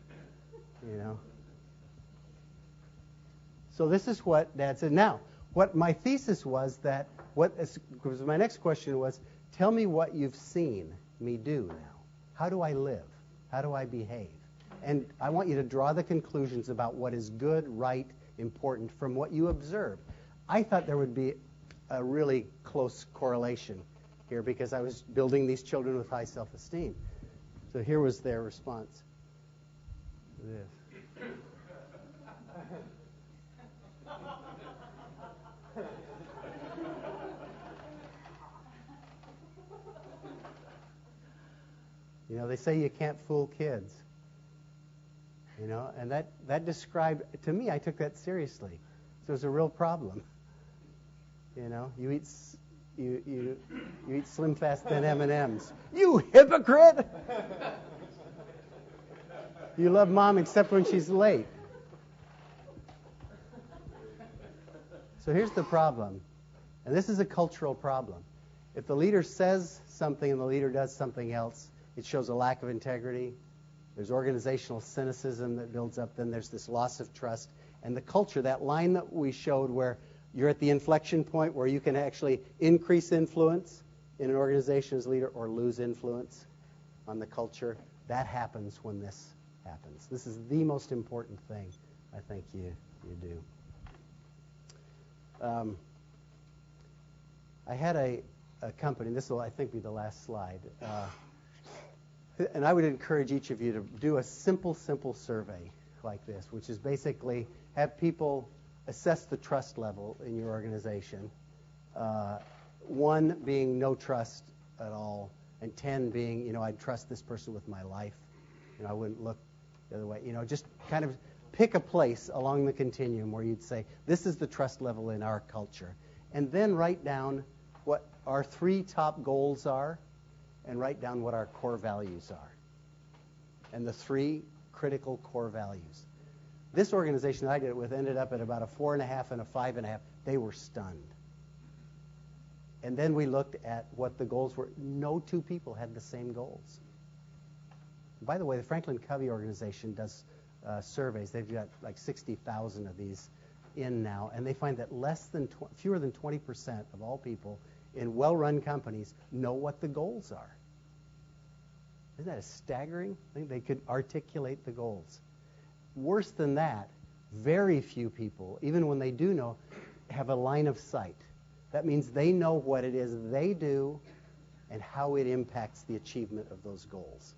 So this is what Dad said. Now, what my thesis was my next question was, Tell me what you've seen me do now. How do I live? How do I behave? And I want you to draw the conclusions about what is good, right, important from what you observe. I thought there would be a really close correlation here because I was building these children with high self-esteem. So here was their response. This. You know, they say you can't fool kids. You know, and that described, to me, I took that seriously. So it's a real problem. You know, you eat Slim Fast Thin M&Ms. You hypocrite! You love mom except when she's late. So here's the problem, and this is a cultural problem. If the leader says something and the leader does something else, it shows a lack of integrity. There's organizational cynicism that builds up. Then there's this loss of trust. And the culture, that line that we showed where you're at the inflection point where you can actually increase influence in an organization as leader or lose influence on the culture, that happens when this happens. This is the most important thing I think you do. I had a company, this will I think be the last slide, and I would encourage each of you to do a simple survey like this, which is basically have people assess the trust level in your organization. 1 being no trust at all, and 10 being, you know, I'd trust this person with my life. You know, I wouldn't look the other way. You know, just kind of pick a place along the continuum where you'd say, this is the trust level in our culture. And then write down what our 3 top goals are, and write down what our core values are. And the 3 critical core values. This organization that I did it with ended up at about a 4.5 and a 5.5. They were stunned. And then we looked at what the goals were. No 2 people had the same goals. By the way, the Franklin Covey organization does surveys. They've got like 60,000 of these in now, and they find that fewer than 20% of all people in well-run companies know what the goals are. Isn't that staggering? I think they could articulate the goals. Worse than that, very few people, even when they do know, have a line of sight. That means they know what it is they do and how it impacts the achievement of those goals.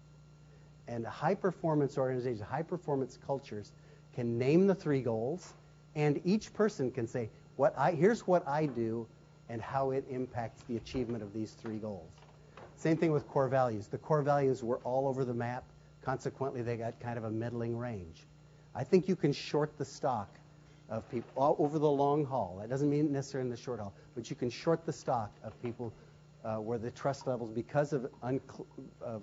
And high-performance organizations, high-performance cultures can name the 3 goals, and each person can say, here's what I do and how it impacts the achievement of these 3 goals. Same thing with core values. The core values were all over the map. Consequently, they got kind of a middling range. I think you can short the stock of people all over the long haul. That doesn't mean necessarily in the short haul, but you can short the stock of people where the trust levels, because of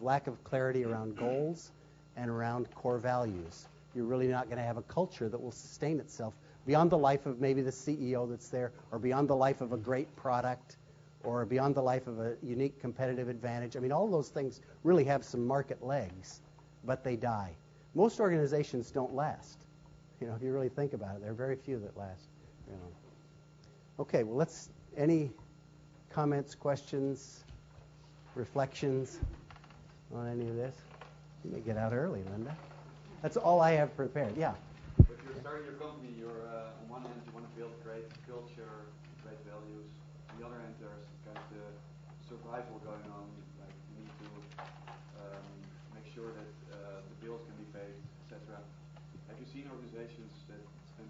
lack of clarity around goals and around core values, you're really not going to have a culture that will sustain itself beyond the life of maybe the CEO that's there, or beyond the life of a great product, or beyond the life of a unique competitive advantage. I mean, all those things really have some market legs, but they die. Most organizations don't last. You know, if you really think about it, there are very few that last. You know. Okay, well, any comments, questions, reflections on any of this? You may get out early, Linda. That's all I have prepared. Yeah. If you're starting your company, on one hand you want to build great culture, great values. On the other hand, there's kind of the survival going on. Like you need to make sure that the bills can be paid, etc. Have you seen organizations that spend,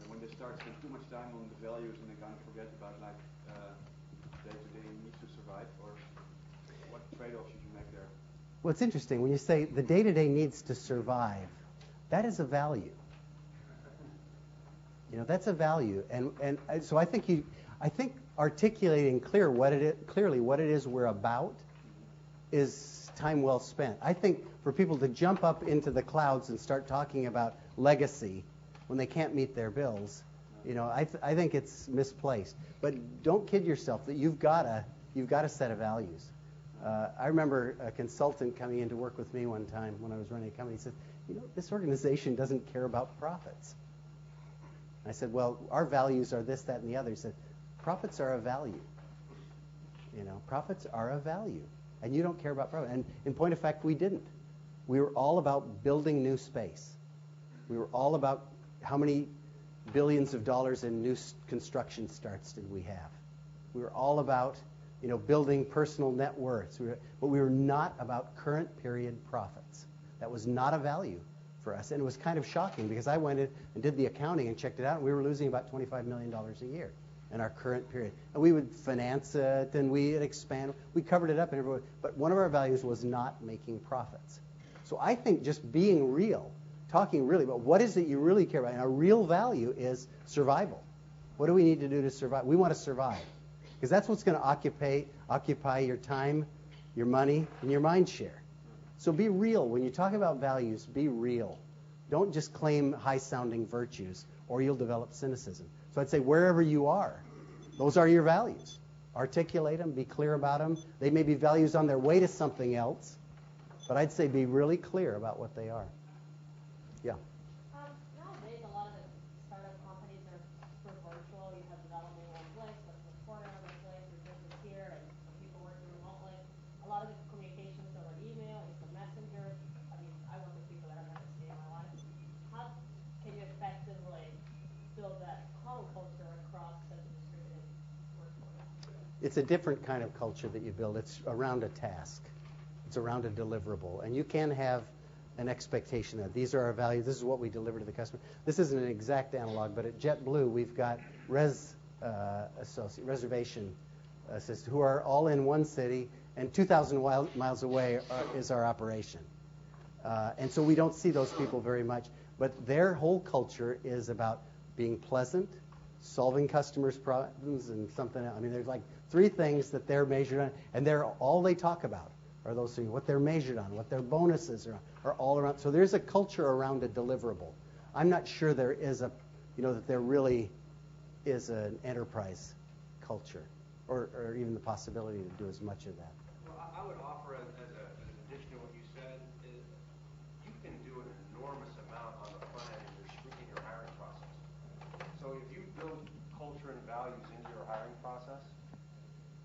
when they spend too much time on the values and they kind of forget about like day-to-day needs to survive, or what trade-offs should you make there? Well, it's interesting when you say the day-to-day needs to survive. That is a value. You know, that's a value, and so I think articulating clearly what it is we're about is time well spent. I think for people to jump up into the clouds and start talking about legacy when they can't meet their bills, you know, I think it's misplaced. But don't kid yourself that you've got a set of values. I remember a consultant coming in to work with me one time when I was running a company. He said, you know, this organization doesn't care about profits. I said, well, our values are this, that, and the other. He said, profits are a value. Profits are a value, and you don't care about profit. And in point of fact, we didn't. We were all about building new space. We were all about how many billions of dollars in new construction starts did we have. We were all about, building personal net worths. But we were not about current period profits. That was not a value for us. And it was kind of shocking because I went in and did the accounting and checked it out, and we were losing about $25 million a year in our current period. And we would finance it, and we'd expand. We covered it up, but one of our values was not making profits. So I think just being real, talking really about what is it you really care about. And our real value is survival. What do we need to do to survive? We want to survive. Because that's what's going to occupy your time, your money, and your mind share. So be real. When you talk about values, be real. Don't just claim high-sounding virtues, or you'll develop cynicism. So I'd say wherever you are, those are your values. Articulate them, be clear about them. They may be values on their way to something else, but I'd say be really clear about what they are. Yeah. Nowadays, a lot of the startup companies are super virtual. You have development in one place, but in the corner of the place, your business here, and people working remotely. A lot of the communications over email, instant messenger. I mean, I work with people that I've never seen in my life. How can you effectively build that common culture across such a distributed workforce? It's a different kind of culture that you build. It's around a task. It's around a deliverable. And you can have an expectation that these are our values, this is what we deliver to the customer. This isn't an exact analog, but at JetBlue, we've got reservation assistants who are all in one city, and 2,000 miles away is our operation. And so we don't see those people very much. But their whole culture is about being pleasant, solving customers' problems, and something else. I mean, there's like 3 things that they're measured on, and all they talk about are those things. What they're measured on, what their bonuses are all around. So there's a culture around a deliverable. I'm not sure there is that there really is an enterprise culture, or even the possibility to do as much of that. Well, I would offer as an addition to what you said is you can do an enormous amount on the front end in your hiring process. So if you build culture and values into your hiring process,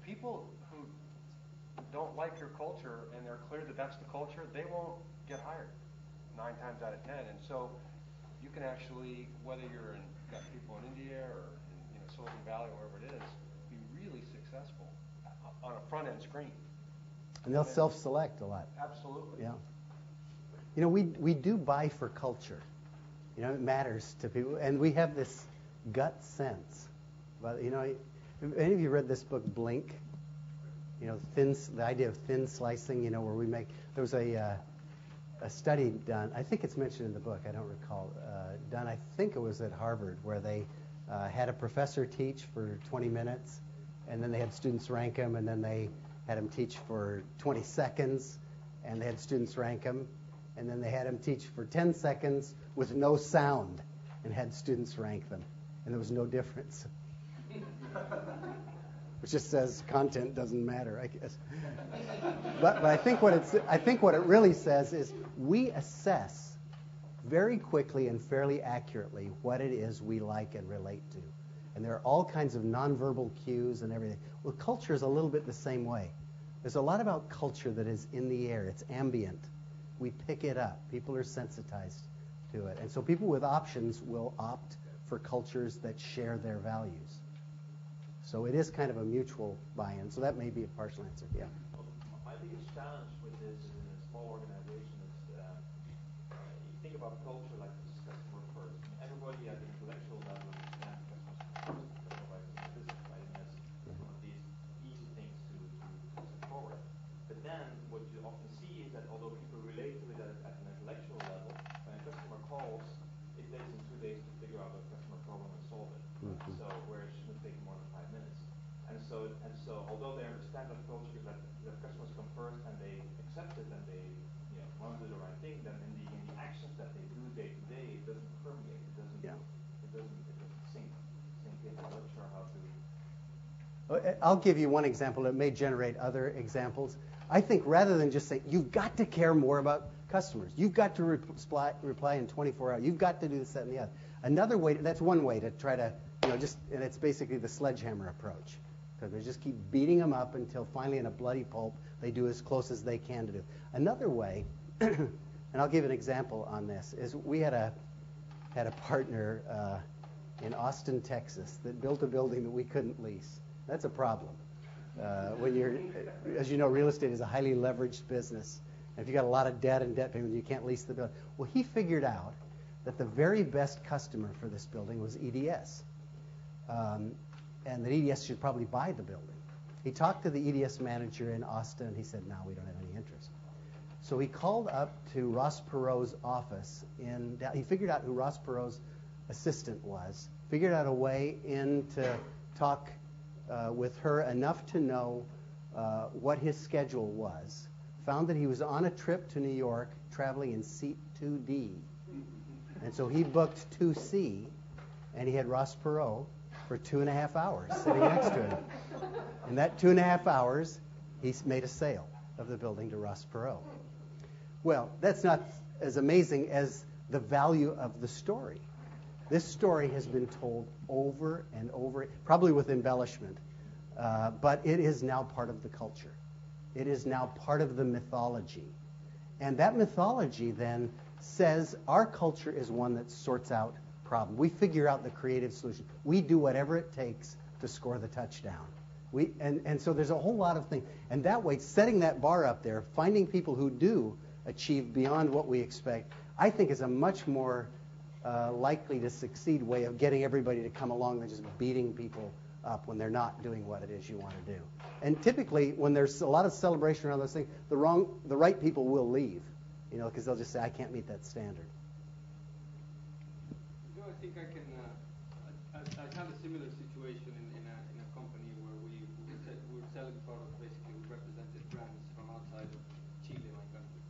people who don't like your culture and they're clear that that's the culture, they won't get hired 9 times out of 10. And so you can actually, whether you've got people in India or in Silicon Valley or wherever it is, be really successful on a front end screen. And they'll self-select a lot. Absolutely. Yeah. We do buy for culture. It matters to people, and we have this gut sense. But have any of you read this book, Blink? The idea of thin slicing. Where there was a study done. I think it's mentioned in the book. I don't recall. Done. I think it was at Harvard, where they had a professor teach for 20 minutes, and then they had students rank him, and then they had him teach for 20 seconds, and they had students rank him, and then they had him teach for 10 seconds with no sound, and had students rank them, and there was no difference. Which just says content doesn't matter, I guess. But I think what it really says is we assess very quickly and fairly accurately what it is we like and relate to. And there are all kinds of nonverbal cues and everything. Well, culture is a little bit the same way. There's a lot about culture that is in the air. It's ambient. We pick it up. People are sensitized to it. And so people with options will opt for cultures that share their values. So it is kind of a mutual buy-in. So that may be a partial answer. Yeah. My biggest challenge with this in a small organization is you think about culture like this customer first. Everybody at the intellectual level understands customers first because nobody's in the business, right? And that's one of these easy things to set forward. But then what you often see is that although people relate to it at an intellectual level, when a customer calls, it takes them 2 days to figure out a customer problem and solve it. So where it shouldn't take more than 5 minutes. And so although they understand that culture is that the customers come first and they accept it and they want to do the right thing, then in the actions that they do day to day, it doesn't permeate. It doesn't sink in. I'm not sure how to. I'll give you one example. It may generate other examples. I think rather than just say, you've got to care more about customers. You've got to reply in 24 hours. You've got to do this, that, and the other. Another way, that's one way to try to, and it's basically the sledgehammer approach. because they just keep beating them up until finally in a bloody pulp they do as close as they can to do. Another way, and I'll give an example on this, is we had a partner in Austin, Texas, that built a building that we couldn't lease. That's a problem. When you're, as you know, real estate is a highly leveraged business. And if you got a lot of debt and debt payments, you can't lease the building. Well, he figured out that the very best customer for this building was EDS, and that EDS should probably buy the building. He talked to the EDS manager in Austin. He said, "No, we don't have any interest." So he called up to Ross Perot's office. He figured out who Ross Perot's assistant was, figured out a way in to talk with her enough to know what his schedule was, found that he was on a trip to New York traveling in seat 2D. And so he booked 2C, and he had Ross Perot for 2.5 hours sitting next to him. In that 2.5 hours, he made a sale of the building to Ross Perot. Well, that's not as amazing as the value of the story. This story has been told over and over, probably with embellishment, but it is now part of the culture. It is now part of the mythology. And that mythology then says our culture is one that sorts out problems. We figure out the creative solution. We do whatever it takes to score the touchdown. And so there's a whole lot of things. And that way, setting that bar up there, finding people who do achieve beyond what we expect, I think is a much more likely to succeed way of getting everybody to come along than just beating people up when they're not doing what it is you want to do. And typically, when there's a lot of celebration around those things, the right people will leave, because they'll just say, "I can't meet that standard." I think I can. I had a similar situation in a company where we were selling products. Basically, we represented brands from outside of Chile, my country.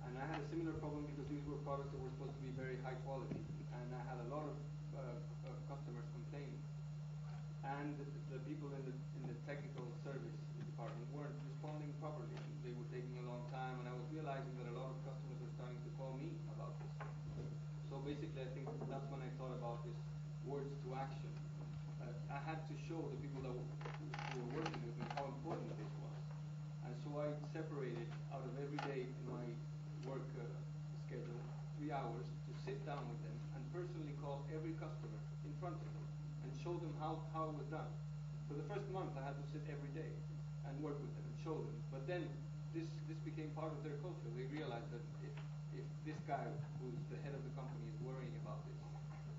And I had a similar problem because these were products that were supposed to be very high quality, and I had a lot of customers complaining. And the people in the technical service department weren't responding properly. They were taking a long time, and I was realizing that a lot of customers were starting to call me about this. So basically, I think that's when I thought about this words to action. I had to show the people who were working with me how important this was. And so I separated out of every day in my work schedule 3 hours to sit down with them and personally call every customer in front of them and show them how it was done. For the first month, I had to sit every day and work with them and show them. But then this became part of their culture. They realized that if this guy who's the head of the company is worrying about this,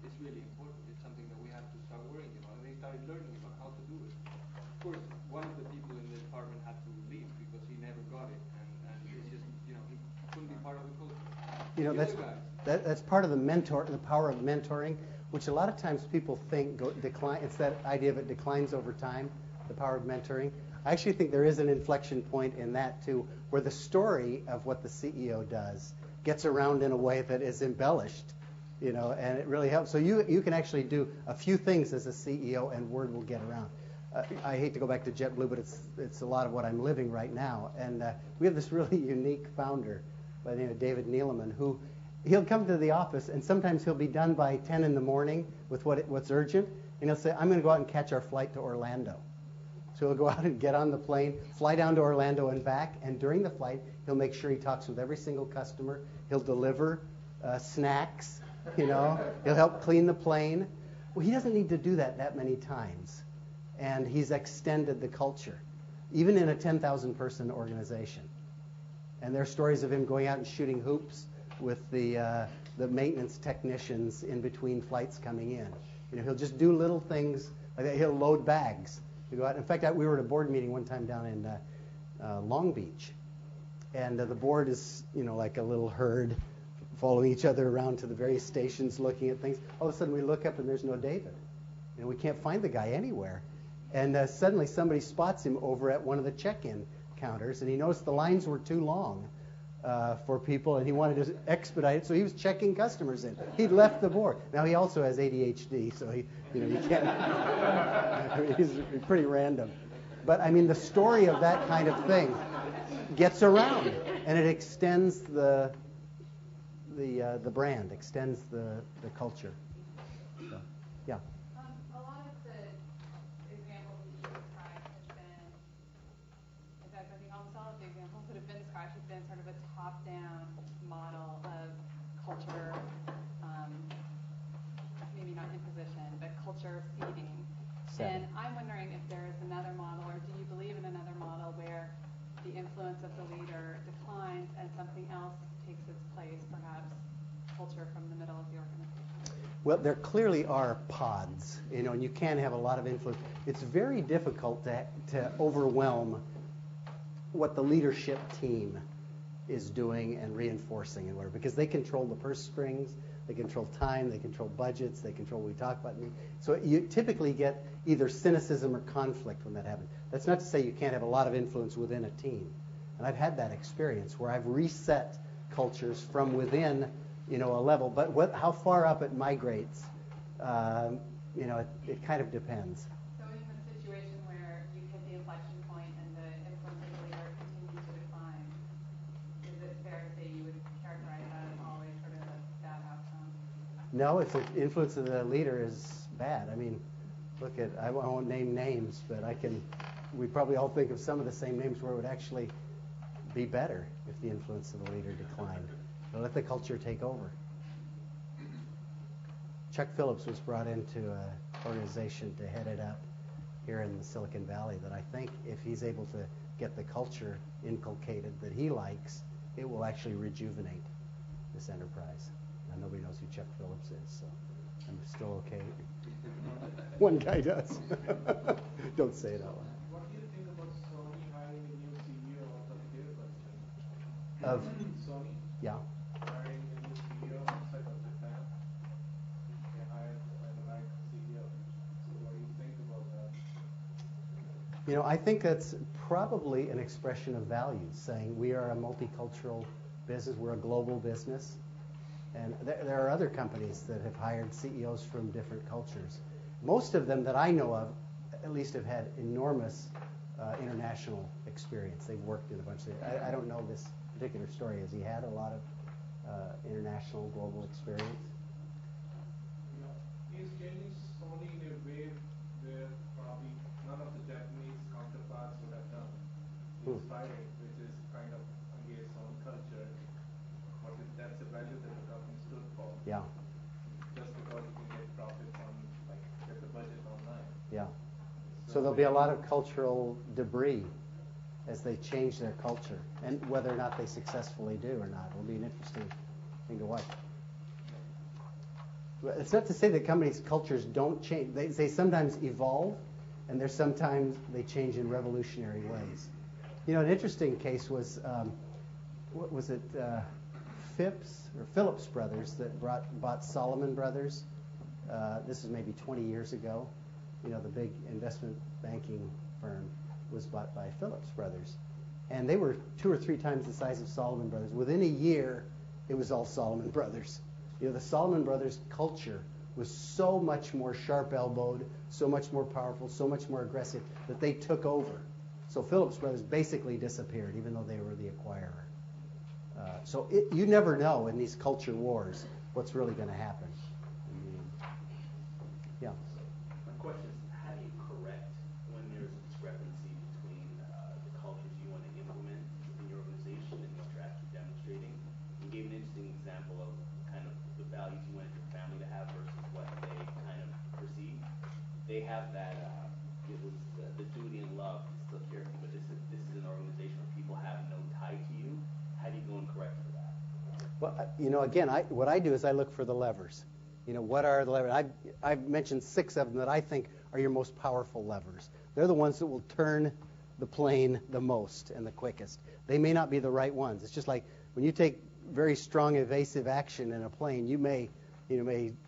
it's really important. It's something that we have to start worrying about. And they started learning about how to do it. Of course, one of the people in the department had to leave because he never got it, and it's just, he couldn't be part of the culture. That's part of the power of mentoring, which a lot of times people think decline. It's that idea of it declines over time, the power of mentoring. I actually think there is an inflection point in that too, where the story of what the CEO does gets around in a way that is embellished, and it really helps. So you can actually do a few things as a CEO, and word will get around. I hate to go back to JetBlue, but it's a lot of what I'm living right now. And we have this really unique founder by the name of David Neeleman, who he'll come to the office, and sometimes he'll be done by 10 in the morning with what's urgent, and he'll say, "I'm going to go out and catch our flight to Orlando." So he'll go out and get on the plane, fly down to Orlando and back, and during the flight, he'll make sure he talks with every single customer. He'll deliver snacks, he'll help clean the plane. Well, he doesn't need to do that many times, and he's extended the culture, even in a 10,000-person organization. And there are stories of him going out and shooting hoops with the maintenance technicians in between flights coming in. He'll just do little things like that. He'll load bags. He'll go out. In fact, we were at a board meeting one time down in Long Beach, and the board is like a little herd following each other around to the various stations looking at things. All of a sudden we look up and there's no David. We can't find the guy anywhere. And suddenly somebody spots him over at one of the check-in counters, and he noticed the lines were too long for people, and he wanted to expedite it, so he was checking customers in. He'd left the board. Now he also has ADHD, so you can't. He's pretty random. But I mean, the story of that kind of thing gets around, and it extends the brand, extends the culture. So, yeah. A lot of the examples that you described in sort of a top-down model of culture, maybe not imposition, but culture feeding. And I'm wondering if there is another model, or do you believe in another model where the influence of the leader declines and something else takes its place, perhaps culture from the middle of the organization? Well, there clearly are pods, and you can have a lot of influence. It's very difficult to overwhelm what the leadership team is doing and reinforcing and whatever, because they control the purse strings, they control time, they control budgets, they control what we talk about. So you typically get either cynicism or conflict when that happens. That's not to say you can't have a lot of influence within a team. And I've had that experience where I've reset cultures from within, a level. But how far up it migrates, it kind of depends. So in the situation where you hit the inflection point and the influence of the leader continues to decline, is it fair to say you would characterize that as always sort of a bad outcome? No, it's the influence of the leader is bad. I mean, I won't name names, but we probably all think of some of the same names where it would actually be better if the influence of the leader declined. So let the culture take over. Chuck Phillips was brought into an organization to head it up here in the Silicon Valley that I think if he's able to get the culture inculcated that he likes, it will actually rejuvenate this enterprise. Now, nobody knows who Chuck Phillips is, so I'm still okay. One guy does. Don't say it out loud. What do you think about Sony hiring a new CEO of their website? Of Sony? Yeah. Hiring a new CEO outside of Japan. They hired an American CEO. So what do you think about that? I think that's probably an expression of values, saying we are a multicultural business, we're a global business. And there are other companies that have hired CEOs from different cultures. Most of them that I know of, at least, have had enormous international experience. They've worked in a bunch of. I don't know this particular story. Has he had a lot of international, global experience? He's changing Sony in a way where probably none of the Japanese counterparts would have done. He's fighting, which is kind of against Sony culture. But that's a value that the company stood for. Yeah. Just because you can get profits on, get the budget online. Yeah. So there'll be a lot of cultural debris as they change their culture, and whether or not they successfully do or not will be an interesting thing to watch. It's not to say that companies' cultures don't change. They sometimes evolve, and there's sometimes they change in revolutionary ways. An interesting case was, what was it, Phillips Brothers that bought Salomon Brothers. This is maybe 20 years ago. The big investment banking firm was bought by Phillips Brothers. And they were 2 or 3 times the size of Salomon Brothers. Within a year, it was all Salomon Brothers. The Salomon Brothers culture was so much more sharp-elbowed, so much more powerful, so much more aggressive that they took over. So Phillips Brothers basically disappeared, even though they were the acquirer. So you never know in these culture wars what's really going to happen. Yeah. My question is, how do you correct when there's a discrepancy between the cultures you want to implement in your organization and what you're actually demonstrating? You gave an interesting example of kind of the values you wanted your family to have versus what they kind of perceive. They have that, it was the duty and love to still care for you, but this is an organization where people have no tie to you. How do you go and correct for that? Well, again, what I do is I look for the levers. What are the levers? I've mentioned 6 of them that I think are your most powerful levers. They're the ones that will turn the plane the most and the quickest. They may not be the right ones. It's just like when you take very strong evasive action in a plane, you may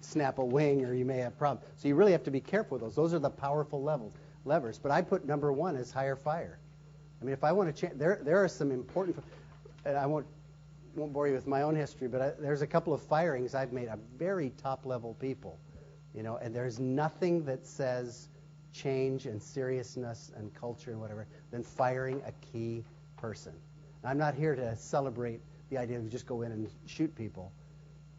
snap a wing or you may have problems. So you really have to be careful with those. Those are the powerful levers. But I put number 1 as hire fire. I mean, if I want to change, there are some important, and I won't bore you with my own history, but there's a couple of firings I've made of very top-level people, and there's nothing that says change and seriousness and culture and whatever than firing a key person. I'm not here to celebrate the idea of just go in and shoot people,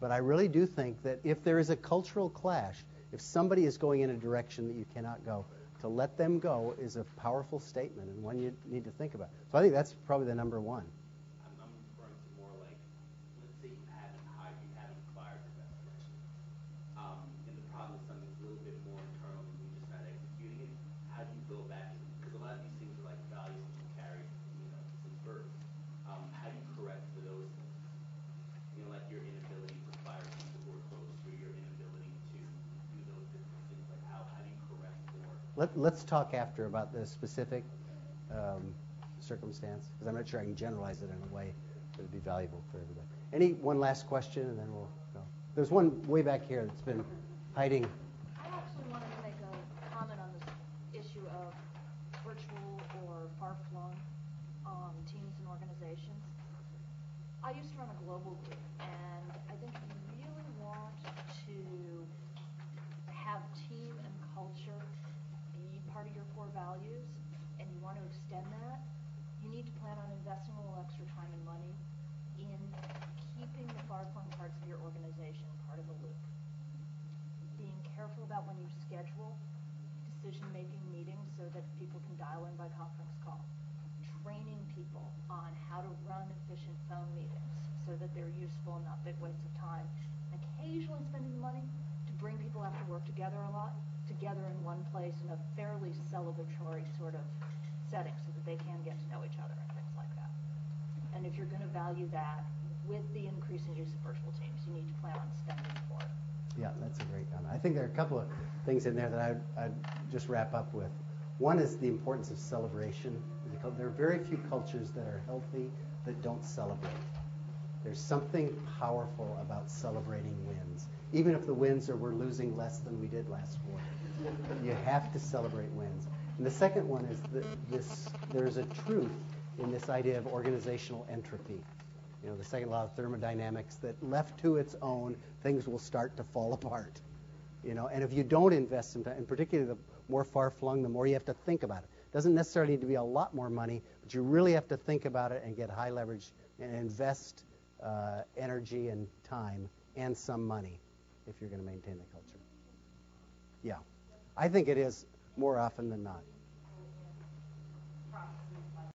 but I really do think that if there is a cultural clash, if somebody is going in a direction that you cannot go, to let them go is a powerful statement and one you need to think about. So I think that's probably the number 1. I'm Let's talk after about the specific circumstance, because I'm not sure I can generalize it in a way that would be valuable for everybody. One last question, and then we'll go. There's one way back here that's been hiding. I actually wanted to make a comment on this issue of virtual or far-flung teams and organizations. I used to run a global group, and I think if you really want to have team and culture be part of your core values, and you want to extend that, you need to plan on investing a little extra time and money in keeping the far-flung parts of your organization part of the loop. Being careful about when you schedule decision-making meetings so that people can dial in by conference call. Training people on how to run efficient phone meetings so that they're useful and not big wastes of time. And occasionally spending the money to bring people have to work together a lot, together in one place in a fairly celebratory sort of setting so that they can get to know each other and things like that. And if you're going to value that with the increasing use of virtual teams, you need to plan on spending for it. Yeah, that's a great comment. I think there are a couple of things in there that I'd just wrap up with. One is the importance of celebration. There are very few cultures that are healthy that don't celebrate. There's something powerful about celebrating wins. Even if the wins are we're losing less than we did last quarter. You have to celebrate wins. And the second one is that there's a truth in this idea of organizational entropy. The second law of thermodynamics, that left to its own, things will start to fall apart. And if you don't invest in time, and particularly the more far-flung, the more you have to think about it. It doesn't necessarily need to be a lot more money, but you really have to think about it and get high leverage and invest energy and time and some money if you're going to maintain the culture. Yeah, I think it is more often than not.